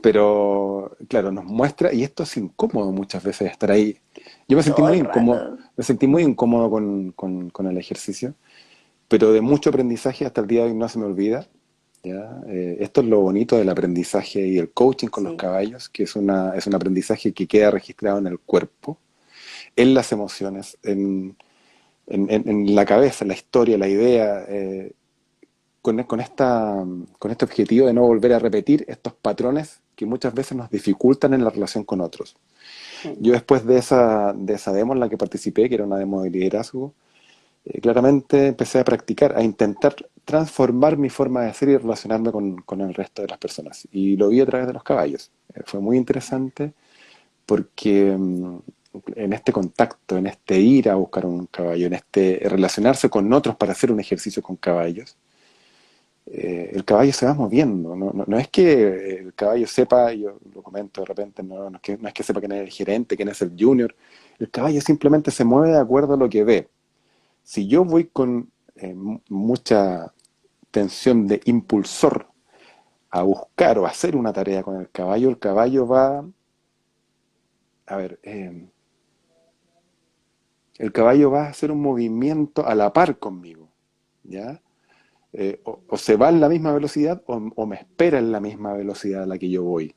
Pero, claro, nos muestra, y esto es incómodo muchas veces estar ahí. Yo Todo el rato. me sentí muy incómodo con el ejercicio, pero de mucho aprendizaje hasta el día de hoy no se me olvida. ¿Ya? Esto es lo bonito del aprendizaje y el coaching con los Sí. caballos, que es un aprendizaje que queda registrado en el cuerpo, en las emociones, en la cabeza, en la historia, la idea, con este objetivo de no volver a repetir estos patrones que muchas veces nos dificultan en la relación con otros. Sí. Yo después de esa demo en la que participé, que era una demo de liderazgo, claramente empecé a practicar, a intentar transformar mi forma de ser y relacionarme con el resto de las personas. Y lo vi a través de los caballos. Fue muy interesante porque en este contacto, en este ir a buscar un caballo, en este relacionarse con otros para hacer un ejercicio con caballos, el caballo se va moviendo. No es que el caballo sepa, yo lo comento de repente, no es que sepa quién es el gerente, quién es el junior. El caballo simplemente se mueve de acuerdo a lo que ve. Si yo voy con mucha tensión de impulsor a buscar o a hacer una tarea con el caballo va, a ver, el caballo va a hacer un movimiento a la par conmigo, ¿ya? O se va en la misma velocidad o me espera en la misma velocidad a la que yo voy.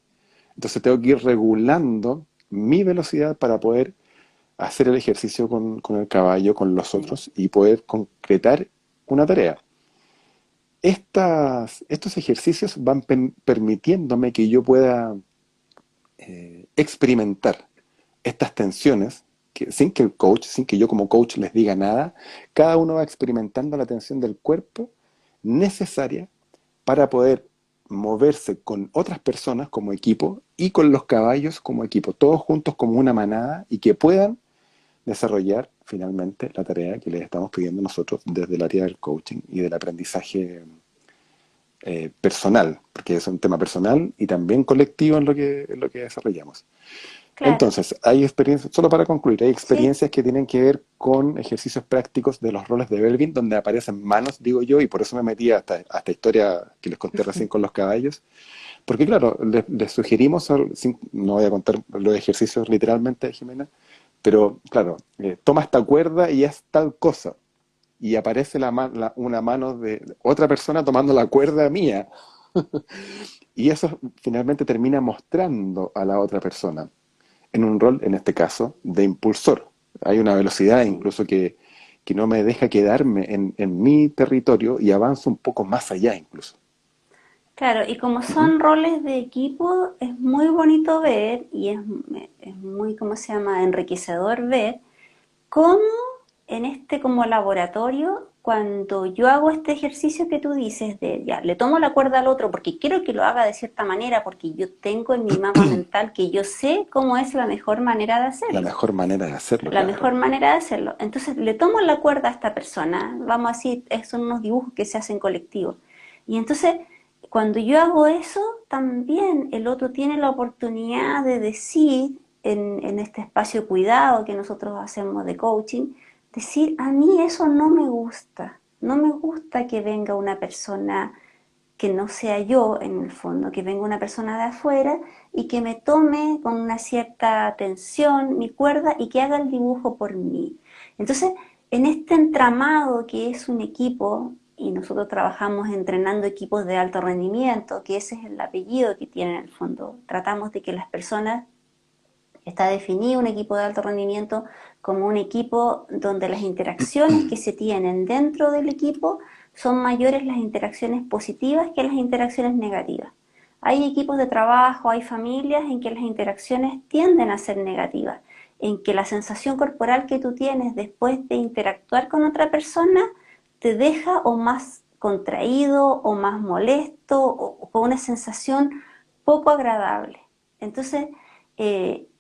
Entonces tengo que ir regulando mi velocidad para poder hacer el ejercicio con el caballo, con los Sí, otros y poder concretar una tarea. Estos ejercicios van permitiéndome que yo pueda experimentar estas tensiones sin que el coach, sin que yo como coach les diga nada, cada uno va experimentando la tensión del cuerpo necesaria para poder moverse con otras personas como equipo y con los caballos como equipo, todos juntos como una manada y que puedan desarrollar finalmente la tarea que les estamos pidiendo nosotros desde el área del coaching y del aprendizaje personal, porque es un tema personal y también colectivo en lo que desarrollamos. claro, Entonces, hay experiencias, solo para concluir, hay sí, experiencias que tienen que ver con ejercicios prácticos de los roles de Belvin, donde aparecen manos, digo yo, y por eso me metí a esta historia que les conté recién con los caballos, porque claro, les sugerimos, no voy a contar los ejercicios literalmente, Jimena, pero claro, toma esta cuerda y haz tal cosa, y aparece una mano de otra persona tomando la cuerda mía, y eso finalmente termina mostrando a la otra persona en un rol, en este caso, de impulsor. Hay una velocidad sí. incluso que no me deja quedarme en mi territorio y avanzo un poco más allá incluso. Claro, y como Ujú. son roles de equipo, es muy bonito ver y es muy, ¿cómo se llama?, enriquecedor ver cómo en este como laboratorio, cuando yo hago este ejercicio que tú dices de, ya, le tomo la cuerda al otro porque quiero que lo haga de cierta manera, porque yo tengo en mi mapa mental que yo sé cómo es la mejor manera de La hacerlo, mejor manera de hacerlo, la mejor claro. manera de hacerlo. Entonces le tomo la cuerda a esta persona, vamos a decir, son unos dibujos que se hacen colectivos. Y entonces, cuando yo hago eso, también el otro tiene la oportunidad de decir, en este espacio cuidado que nosotros hacemos de coaching, decir, a mí eso no me gusta. No me gusta que venga una persona que no sea yo en el fondo, que venga una persona de afuera y que me tome con una cierta atención mi cuerda y que haga el dibujo por mí. Entonces, en este entramado que es un equipo, y nosotros trabajamos entrenando equipos de alto rendimiento, que ese es el apellido que tiene en el fondo, tratamos de que las personas, está definido un equipo de alto rendimiento como un equipo donde las interacciones que se tienen dentro del equipo son mayores las interacciones positivas que las interacciones negativas. Hay equipos de trabajo, hay familias en que las interacciones tienden a ser negativas, en que la sensación corporal que tú tienes después de interactuar con otra persona te deja o más contraído o más molesto o con una sensación poco agradable. Entonces,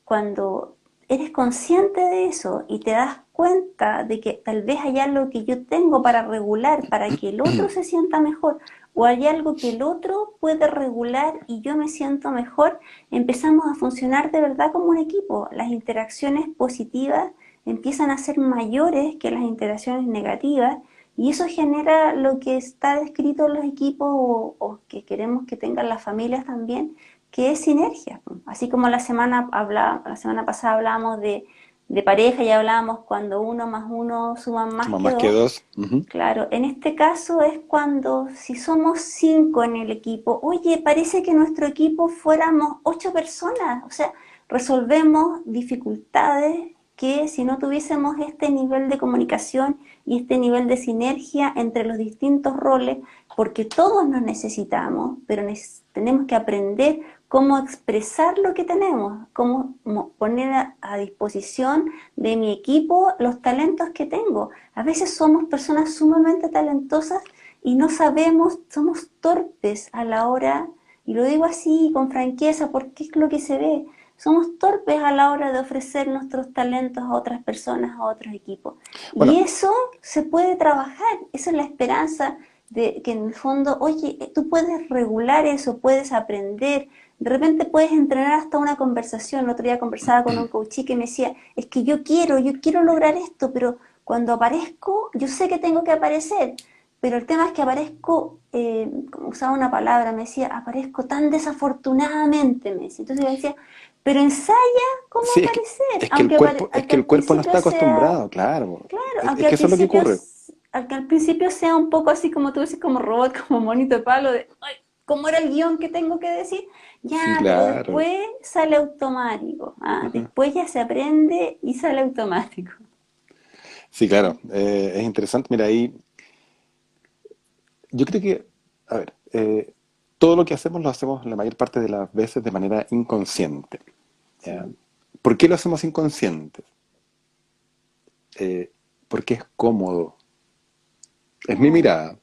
cuando eres consciente de eso y te das cuenta de que tal vez hay algo que yo tengo para regular para que el otro se sienta mejor o hay algo que el otro puede regular y yo me siento mejor, empezamos a funcionar de verdad como un equipo. Las interacciones positivas empiezan a ser mayores que las interacciones negativas y eso genera lo que está descrito en los equipos o que queremos que tengan las familias también, que es sinergia. Así como la semana pasada hablábamos de pareja y hablábamos cuando uno más uno suman más Suma que más que dos. dos. Ujú. Claro, en este caso es cuando si somos cinco en el equipo, oye, parece que nuestro equipo fuéramos ocho personas, o sea, resolvemos dificultades que si no tuviésemos este nivel de comunicación y este nivel de sinergia entre los distintos roles, porque todos nos necesitamos, pero tenemos que aprender cómo expresar lo que tenemos, cómo poner a disposición de mi equipo los talentos que tengo. A veces somos personas sumamente talentosas y no sabemos, somos torpes a la hora, y lo digo así con franqueza porque es lo que se ve, somos torpes a la hora de ofrecer nuestros talentos a otras personas, a otros equipos. Y Bueno, eso se puede trabajar, esa es la esperanza de que en el fondo, oye, tú puedes regular eso, puedes aprender, de repente puedes entrenar hasta una conversación. El otro día conversaba con un coachí que me decía, es que yo quiero lograr esto, pero cuando aparezco, yo sé que tengo que aparecer, pero el tema es que aparezco, como usaba una palabra, me decía, aparezco tan desafortunadamente, me decía. Entonces yo decía, pero ensaya cómo Sí, aparecer, es que aunque el al cuerpo no principio está sea, acostumbrado, claro. claro, Es que eso es lo que ocurre. aunque al principio sea un poco así como tú dices, como robot, como monito de palo, de, ay, ¿cómo era el guión que tengo que decir? Sí, Ya, pero claro. después sale automático, ah, Ajá. después ya se aprende y sale automático. Sí, claro. Es interesante. Mira, ahí yo creo que, a ver, todo lo que hacemos lo hacemos la mayor parte de las veces de manera inconsciente. ¿Ya? Sí, ¿Por qué lo hacemos inconsciente? Eh, Porque es cómodo. Es mi claro. mirada.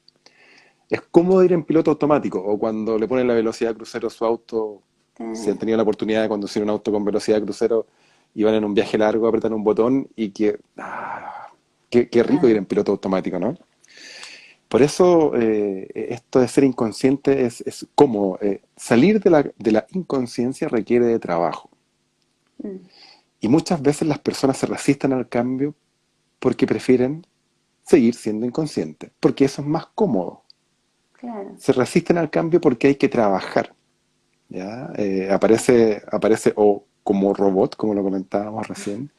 Es cómodo ir en piloto automático o cuando le ponen la velocidad crucero a su auto, si han te- tenido la oportunidad de conducir un auto con velocidad crucero y van en un viaje largo, apretan un botón y qué rico ir claro, en piloto automático, ¿no? Por eso esto de ser inconsciente es cómodo. Salir de la inconsciencia requiere de trabajo. mm, Y muchas veces las personas se resisten al cambio porque prefieren seguir siendo inconscientes, porque eso es más cómodo. claro, Se resisten al cambio porque hay que trabajar. ¿Ya? Aparece o como robot, como lo comentábamos recién,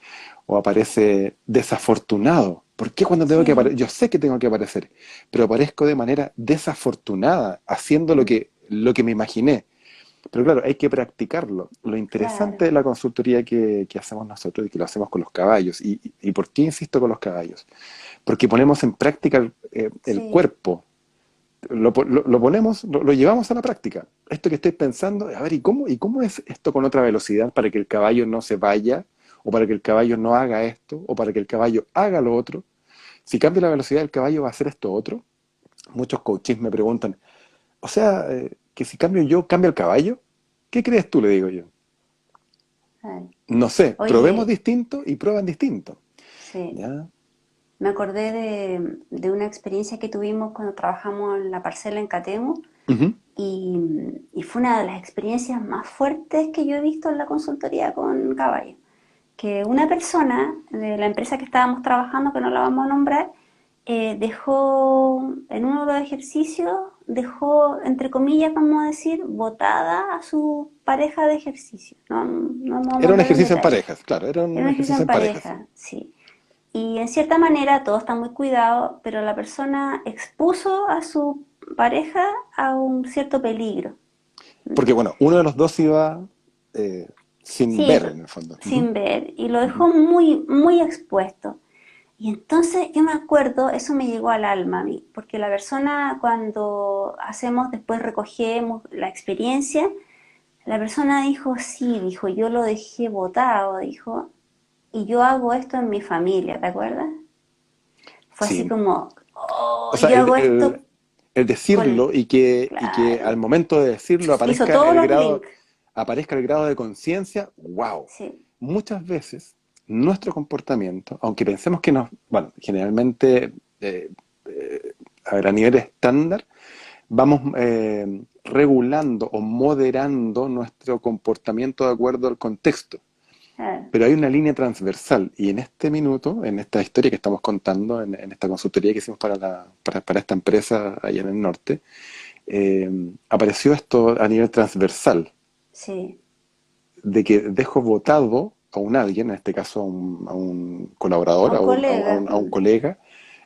o aparece desafortunado. ¿Por qué cuando tengo que sí, aparecer? Yo sé que tengo que aparecer, pero aparezco de manera desafortunada, haciendo mm, lo que me imaginé. Pero claro, hay que practicarlo. Lo interesante claro, de la consultoría que hacemos nosotros y que lo hacemos con los caballos, y ¿por qué insisto con los caballos? Porque ponemos en práctica el sí, cuerpo, lo ponemos, lo llevamos a la práctica. Esto que estoy pensando, a ver, y cómo es esto con otra velocidad para que el caballo no se vaya, o para que el caballo no haga esto, o para que el caballo haga lo otro? Si cambia la velocidad del caballo, ¿va a hacer esto otro? Muchos coaches me preguntan, o sea, que si cambio yo, ¿cambia el caballo? ¿Qué crees tú? Le digo yo. claro. No sé, probemos Oye, distinto y prueban distinto. sí, ¿Ya? me acordé de una experiencia que tuvimos cuando trabajamos en la parcela en Catemu Ujú, y fue una de las experiencias más fuertes que yo he visto en la consultoría con caballos. Que una persona de la empresa que estábamos trabajando, que no la vamos a nombrar, dejó en uno de los ejercicios, dejó, entre comillas, vamos a decir, botada a su pareja de ejercicio. No, no vamos a era un entrar en ejercicio en detalle. parejas, claro, era Era un un ejercicio ejercicio en en parejas. pareja, sí. Y en cierta manera todo está muy cuidado, pero la persona expuso a su pareja a un cierto peligro. Porque bueno, uno de los dos iba eh, sin Sí, ver en el fondo. Ujú, sin ver, y lo ujú. dejó muy, muy expuesto. Y entonces yo me acuerdo, eso me llegó al alma a mí, porque la persona cuando hacemos, después recogemos la experiencia, la persona dijo, sí, dijo, yo lo dejé botado, dijo, y yo hago esto en mi familia, ¿te acuerdas? Fue así Sí. como, oh, O sea, yo hago esto el con, decirlo y que al claro, momento de decirlo hizo todos los links, aparezca el grado de conciencia, wow. sí, Muchas veces nuestro comportamiento, aunque pensemos que nos, bueno, generalmente, a ver, a nivel estándar, vamos regulando o moderando nuestro comportamiento de acuerdo al contexto. claro, Pero hay una línea transversal y en este minuto, en esta historia que estamos contando, en esta consultoría que hicimos para esta empresa allá en el norte, apareció esto a nivel transversal, sí, de que dejo votado a un alguien, en este caso a un a colaborador, un colega, a un colega,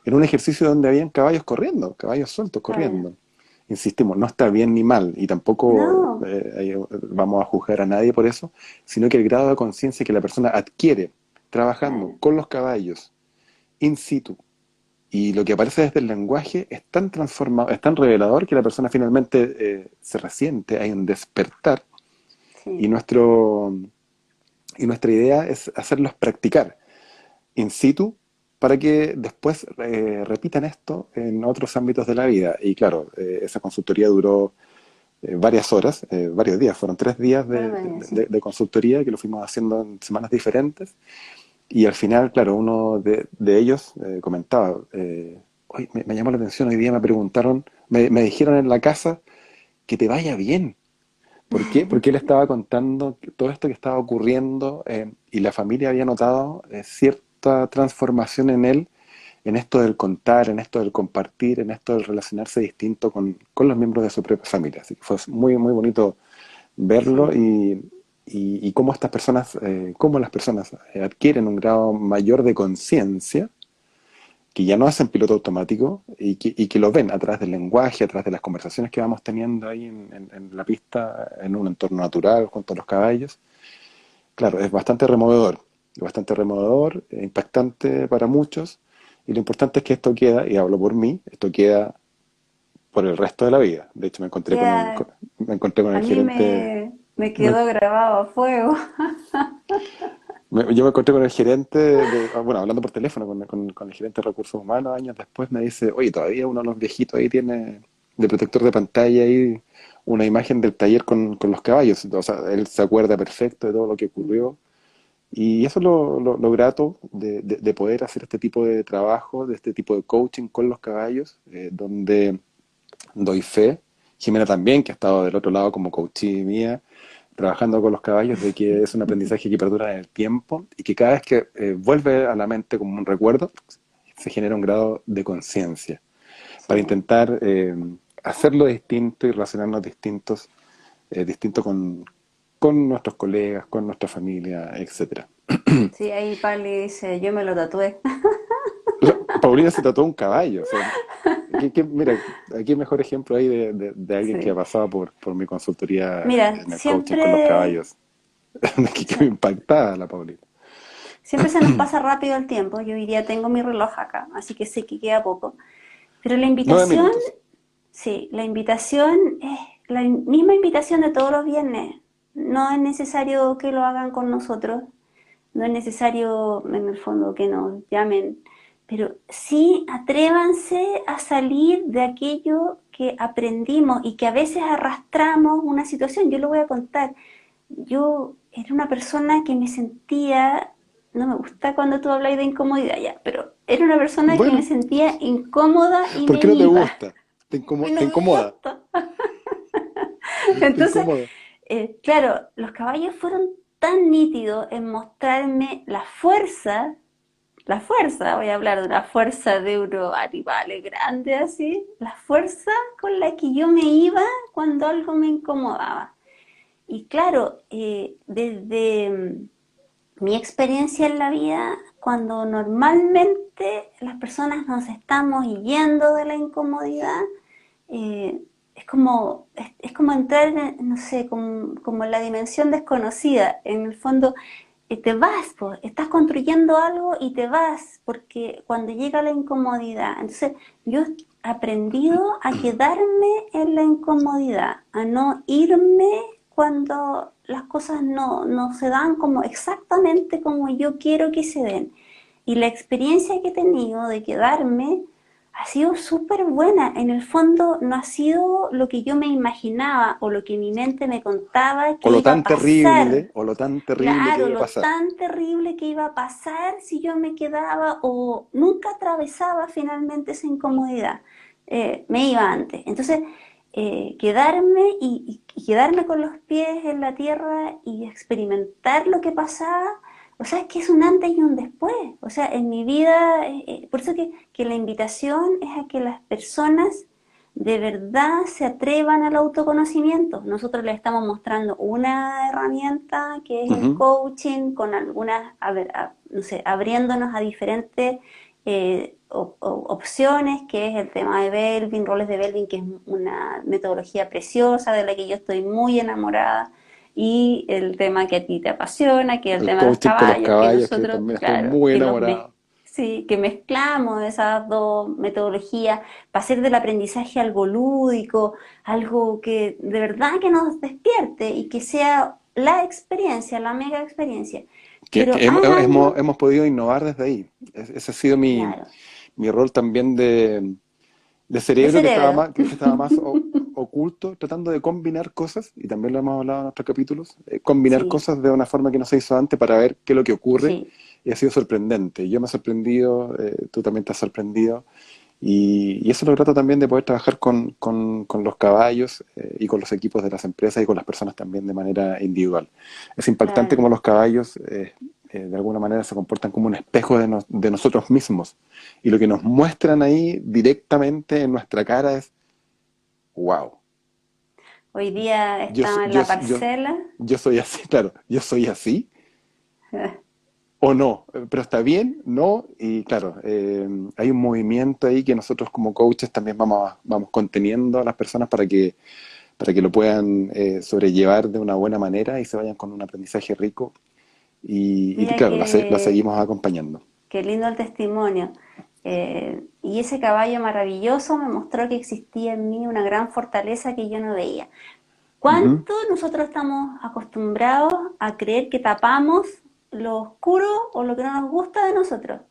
en un ejercicio donde habían caballos corriendo, caballos sueltos claro, corriendo. Insistimos, no está bien ni mal, y tampoco no, vamos a juzgar a nadie por eso, sino que el grado de conciencia que la persona adquiere trabajando claro, con los caballos in situ y lo que aparece desde el lenguaje es tan transformado, es tan revelador que la persona finalmente se resiente, hay un despertar y, sí, y nuestra idea es hacerlos practicar in situ para que después repitan esto en otros ámbitos de la vida. Y claro, esa consultoría duró varias horas, varios días, fueron 3 días sí, de consultoría que lo fuimos haciendo en semanas diferentes. Y al final, claro, uno de ellos comentaba, "Oye, me llamó la atención, hoy día me preguntaron, me dijeron en la casa que te vaya bien. ¿Por qué? Porque él estaba contando todo esto que estaba ocurriendo y la familia había notado cierta transformación en él en esto del contar, en esto del compartir, en esto del relacionarse distinto con los miembros de su propia familia. Así que fue muy, muy bonito verlo sí, y cómo estas personas, cómo las personas adquieren un grado mayor de conciencia, que ya no hacen piloto automático y que lo ven a través del lenguaje, a través de las conversaciones que vamos teniendo ahí en la pista, en un entorno natural, junto a los caballos. Claro, es bastante removedor, impactante para muchos, y lo importante es que esto queda, y hablo por mí, esto queda por el resto de la vida. De hecho, queda, me encontré con a el mí gerente, me me- quedó grabado a fuego. yo me encontré con el gerente, bueno, hablando por teléfono con el gerente de recursos humanos, años después me dice, oye, todavía uno de los viejitos ahí tiene de protector de pantalla ahí una imagen del taller con los caballos. O sea, él se acuerda perfecto de todo lo que ocurrió. Y eso es lo grato de poder hacer este tipo de trabajo, de este tipo de coaching con los caballos, donde doy fe. Jimena también, que ha estado del otro lado como coachee mía, trabajando con los caballos, de que es un aprendizaje que perdura en el tiempo y que cada vez que vuelve a la mente como un recuerdo, se genera un grado de conciencia para Sí. intentar hacerlo distinto y relacionarnos distinto con nuestros colegas, con nuestra familia, etcétera. Sí, ahí Pali dice, yo me lo tatué. Paulina se tatuó un caballo. O sea, mira, aquí mejor ejemplo hay de alguien que ha Sí. pasado por mi consultoría Mira, en el coaching con los caballos. Que me sí, impactada la Paulina. siempre se nos pasa rápido el tiempo. Yo hoy día tengo mi reloj acá, así que sé que queda poco. Pero la Nueve invitación, minutos. sí, la invitación es la misma invitación de todos los viernes. No es necesario que lo hagan con nosotros, no es necesario en el fondo que nos llamen, pero sí atrévanse a salir de aquello que aprendimos y que a veces arrastramos una situación. Yo lo voy a contar. Yo era una persona que me sentía, no me gusta cuando tú hablas de incomodidad ya, pero era una persona que me Bueno, sentía incómoda y ¿por me qué no te iba. gusta? Y Te no me incomoda. gusta. Te Entonces, incomoda. claro, los caballos fueron tan nítidos en mostrarme la fuerza, voy a hablar de una fuerza de unos animales grandes así, la fuerza con la que yo me iba cuando algo me incomodaba. Y claro, desde mi experiencia en la vida, cuando normalmente las personas nos estamos yendo de la incomodidad, es como entrar en, no sé, como en la dimensión desconocida. En el fondo, te vas, pues, estás construyendo algo y te vas, porque cuando llega la incomodidad, entonces yo he aprendido a quedarme en la incomodidad, a no irme cuando las cosas no se dan como exactamente como yo quiero que se den. Y la experiencia que he tenido de quedarme ha sido súper buena. En el fondo no ha sido lo que yo me imaginaba o lo que mi mente me contaba que iba a pasar. O lo tan terrible que Claro, iba a lo pasar. tan terrible que iba a pasar si yo me quedaba o nunca atravesaba finalmente esa incomodidad. Me iba antes. Entonces, quedarme y quedarme con los pies en la tierra y experimentar lo que pasaba, o sea, es que es un antes y un después. O sea, en mi vida, por eso que la invitación es a que las personas de verdad se atrevan al autoconocimiento. Nosotros les estamos mostrando una herramienta que es el Ujú. coaching, con algunas, no sé, abriéndonos a diferentes opciones, que es el tema de Belvin, roles de Belvin, que es una metodología preciosa de la que yo estoy muy enamorada, y el tema que a ti te apasiona, que es el El tema de los coaching con los caballos, que caballos, que nosotros, también estoy claro, muy que enamorado. sí, que mezclamos esas dos metodologías para hacer del aprendizaje algo lúdico, algo que de verdad que nos despierte y que sea la experiencia, la mega experiencia. Pero háganlo, Hemos podido innovar desde ahí. Ese ha sido claro, mi rol también de de cerebro cerebro. que estaba más oculto, tratando de combinar cosas, y también lo hemos hablado en otros capítulos, combinar Sí, cosas de una forma que no se hizo antes para ver qué es lo que ocurre, sí, y ha sido sorprendente. Yo me he sorprendido, tú también te has sorprendido, y eso lo trato también de poder trabajar con los caballos y con los equipos de las empresas y con las personas también de manera individual. Es impactante claro. como los caballos de alguna manera se comportan como un espejo de nosotros mismos. Y lo que nos muestran ahí directamente en nuestra cara es, wow, Hoy día yo, estaba en yo, la yo, parcela. yo soy así, claro, yo soy así o no, pero está bien, no, y claro, hay un movimiento ahí que nosotros como coaches también vamos conteniendo a las personas para que lo puedan sobrellevar de una buena manera y se vayan con un aprendizaje rico y Mira claro, la seguimos acompañando. qué lindo el testimonio. Y ese caballo maravilloso me mostró que existía en mí una gran fortaleza que yo no veía. Ujú, ¿Cuánto nosotros estamos acostumbrados a creer que tapamos lo oscuro o lo que no nos gusta de nosotros?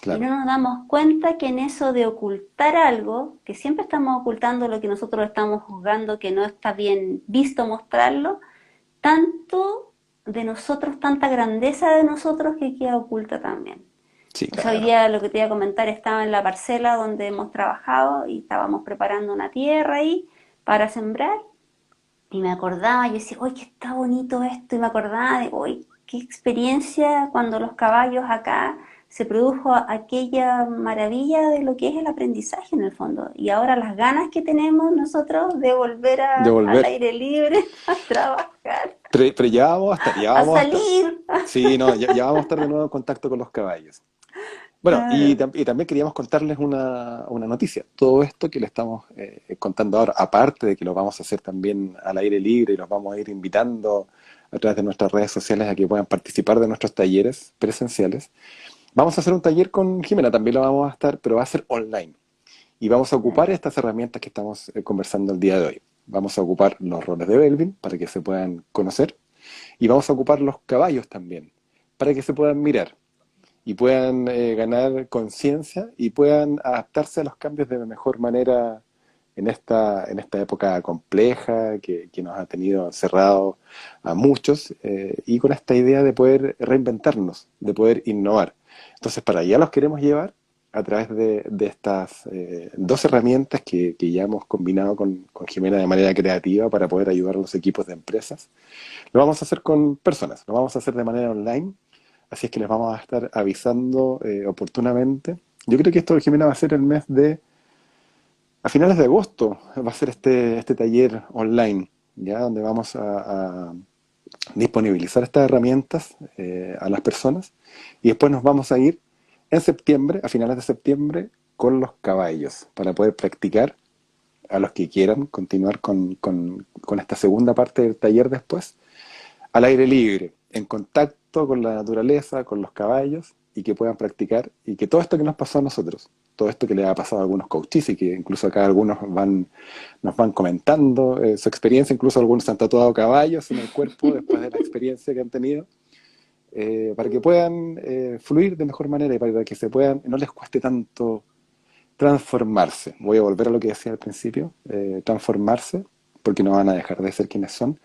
Y no claro, nos damos cuenta que en eso de ocultar algo, que siempre estamos ocultando lo que nosotros estamos juzgando que no está bien visto mostrarlo, tanto de nosotros, tanta grandeza de nosotros que queda oculta también. sí, O sea, hoy claro. día lo que te iba a comentar, estaba en la parcela donde hemos trabajado y estábamos preparando una tierra ahí para sembrar y me acordaba, yo decía, ¡uy, qué está bonito esto! Y me acordaba de, ¡uy, qué experiencia cuando los caballos acá se produjo aquella maravilla de lo que es el aprendizaje en el fondo. Y ahora las ganas que tenemos nosotros de volver De al volver. aire libre, a trabajar, Pero a ya vamos a estar. salir. Sí, no, ya vamos a estar de nuevo en contacto con los caballos. Bueno, Claro. y también queríamos contarles una noticia. Todo esto que le estamos contando ahora, aparte de que lo vamos a hacer también al aire libre y los vamos a ir invitando a través de nuestras redes sociales a que puedan participar de nuestros talleres presenciales, vamos a hacer un taller con Jimena, también lo vamos a estar, pero va a ser online. Y vamos a ocupar estas herramientas que estamos conversando el día de hoy. Vamos a ocupar los roles de Belvin para que se puedan conocer y vamos a ocupar los caballos también para que se puedan mirar y puedan ganar conciencia y puedan adaptarse a los cambios de mejor manera en esta época compleja que nos ha tenido encerrados a muchos y con esta idea de poder reinventarnos, de poder innovar. Entonces, para allá los queremos llevar a través de estas dos herramientas que ya hemos combinado con Jimena de manera creativa para poder ayudar a los equipos de empresas. Lo vamos a hacer con personas, lo vamos a hacer de manera online, así es que les vamos a estar avisando oportunamente. Yo creo que esto, Jimena, va a ser el mes de, a finales de agosto, va a ser este taller online, ya donde vamos a disponibilizar estas herramientas a las personas y después nos vamos a ir en septiembre, a finales de septiembre, con los caballos para poder practicar a los que quieran continuar con esta segunda parte del taller después al aire libre, en contacto con la naturaleza, con los caballos, y que puedan practicar, y que todo esto que nos pasó a nosotros, todo esto que le ha pasado a algunos coaches, y que incluso acá algunos nos van comentando su experiencia, incluso algunos se han tatuado caballos en el cuerpo después de la experiencia que han tenido, para que puedan fluir de mejor manera y para que se puedan, no les cueste tanto transformarse. Voy a volver a lo que decía al principio, transformarse, porque no van a dejar de ser quienes son,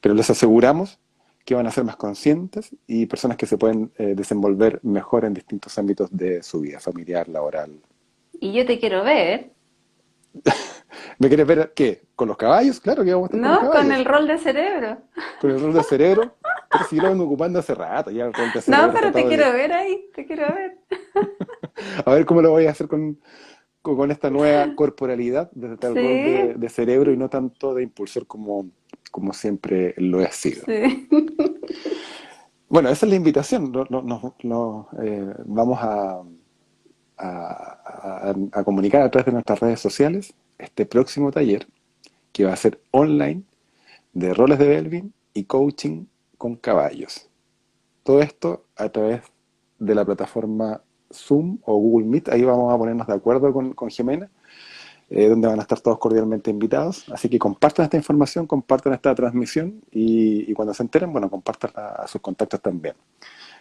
pero les aseguramos que van a ser más conscientes y personas que se pueden desenvolver mejor en distintos ámbitos de su vida, familiar, laboral. Y yo te quiero ver, ¿Me quieres ver qué? ¿Con los caballos? Claro que vamos a estar con los ¿no? Con el caballos. rol de cerebro. Con el rol de cerebro. Pero si yo lo vengo ocupando hace rato, ya el rol de No, cerebro pero te tratado de... quiero ver ahí, te quiero ver. A ver cómo lo voy a hacer con esta nueva corporalidad, desde el rol Sí, de cerebro y no tanto de impulsor como siempre lo he sido. sí. Bueno, esa es la invitación. Vamos a comunicar a través de nuestras redes sociales este próximo taller que va a ser online de roles de Belvin y coaching con caballos. Todo esto a través de la plataforma Zoom o Google Meet. Ahí vamos a ponernos de acuerdo con Jimena, donde van a estar todos cordialmente invitados. Así que compartan esta información, compartan esta transmisión y cuando se enteren, bueno, compartan a sus contactos también.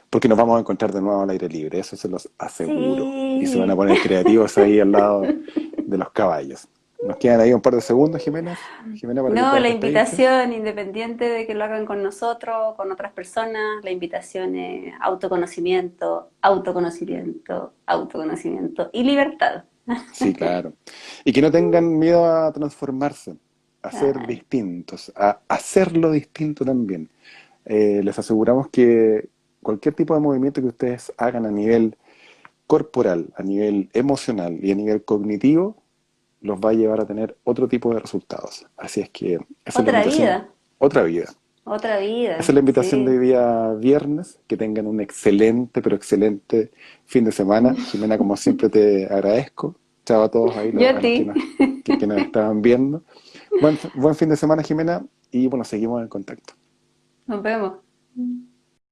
Porque nos vamos a encontrar de nuevo al aire libre, eso se los aseguro. Y se van a Sí. poner creativos ahí al lado de los caballos. Nos quedan ahí un par de segundos, Jimena, para que No, puedas la despedirte. invitación, independiente de que lo hagan con nosotros, con otras personas, la invitación es autoconocimiento, autoconocimiento, autoconocimiento y libertad. Sí, claro. Y que no tengan miedo a transformarse, a ser Claro. distintos, a hacerlo distinto también. Les aseguramos que cualquier tipo de movimiento que ustedes hagan a nivel corporal, a nivel emocional y a nivel cognitivo, los va a llevar a tener otro tipo de resultados. Así es que esa es la Otra invitación, vida, otra vida. otra vida, Esa es la invitación de sí. hoy día viernes, que tengan un excelente, pero excelente fin de semana. Jimena, como siempre, te agradezco. Chao a todos ahí, Yo a a los ti. que nos estaban viendo. Buen fin de semana, Jimena, y bueno, seguimos en contacto. Nos vemos.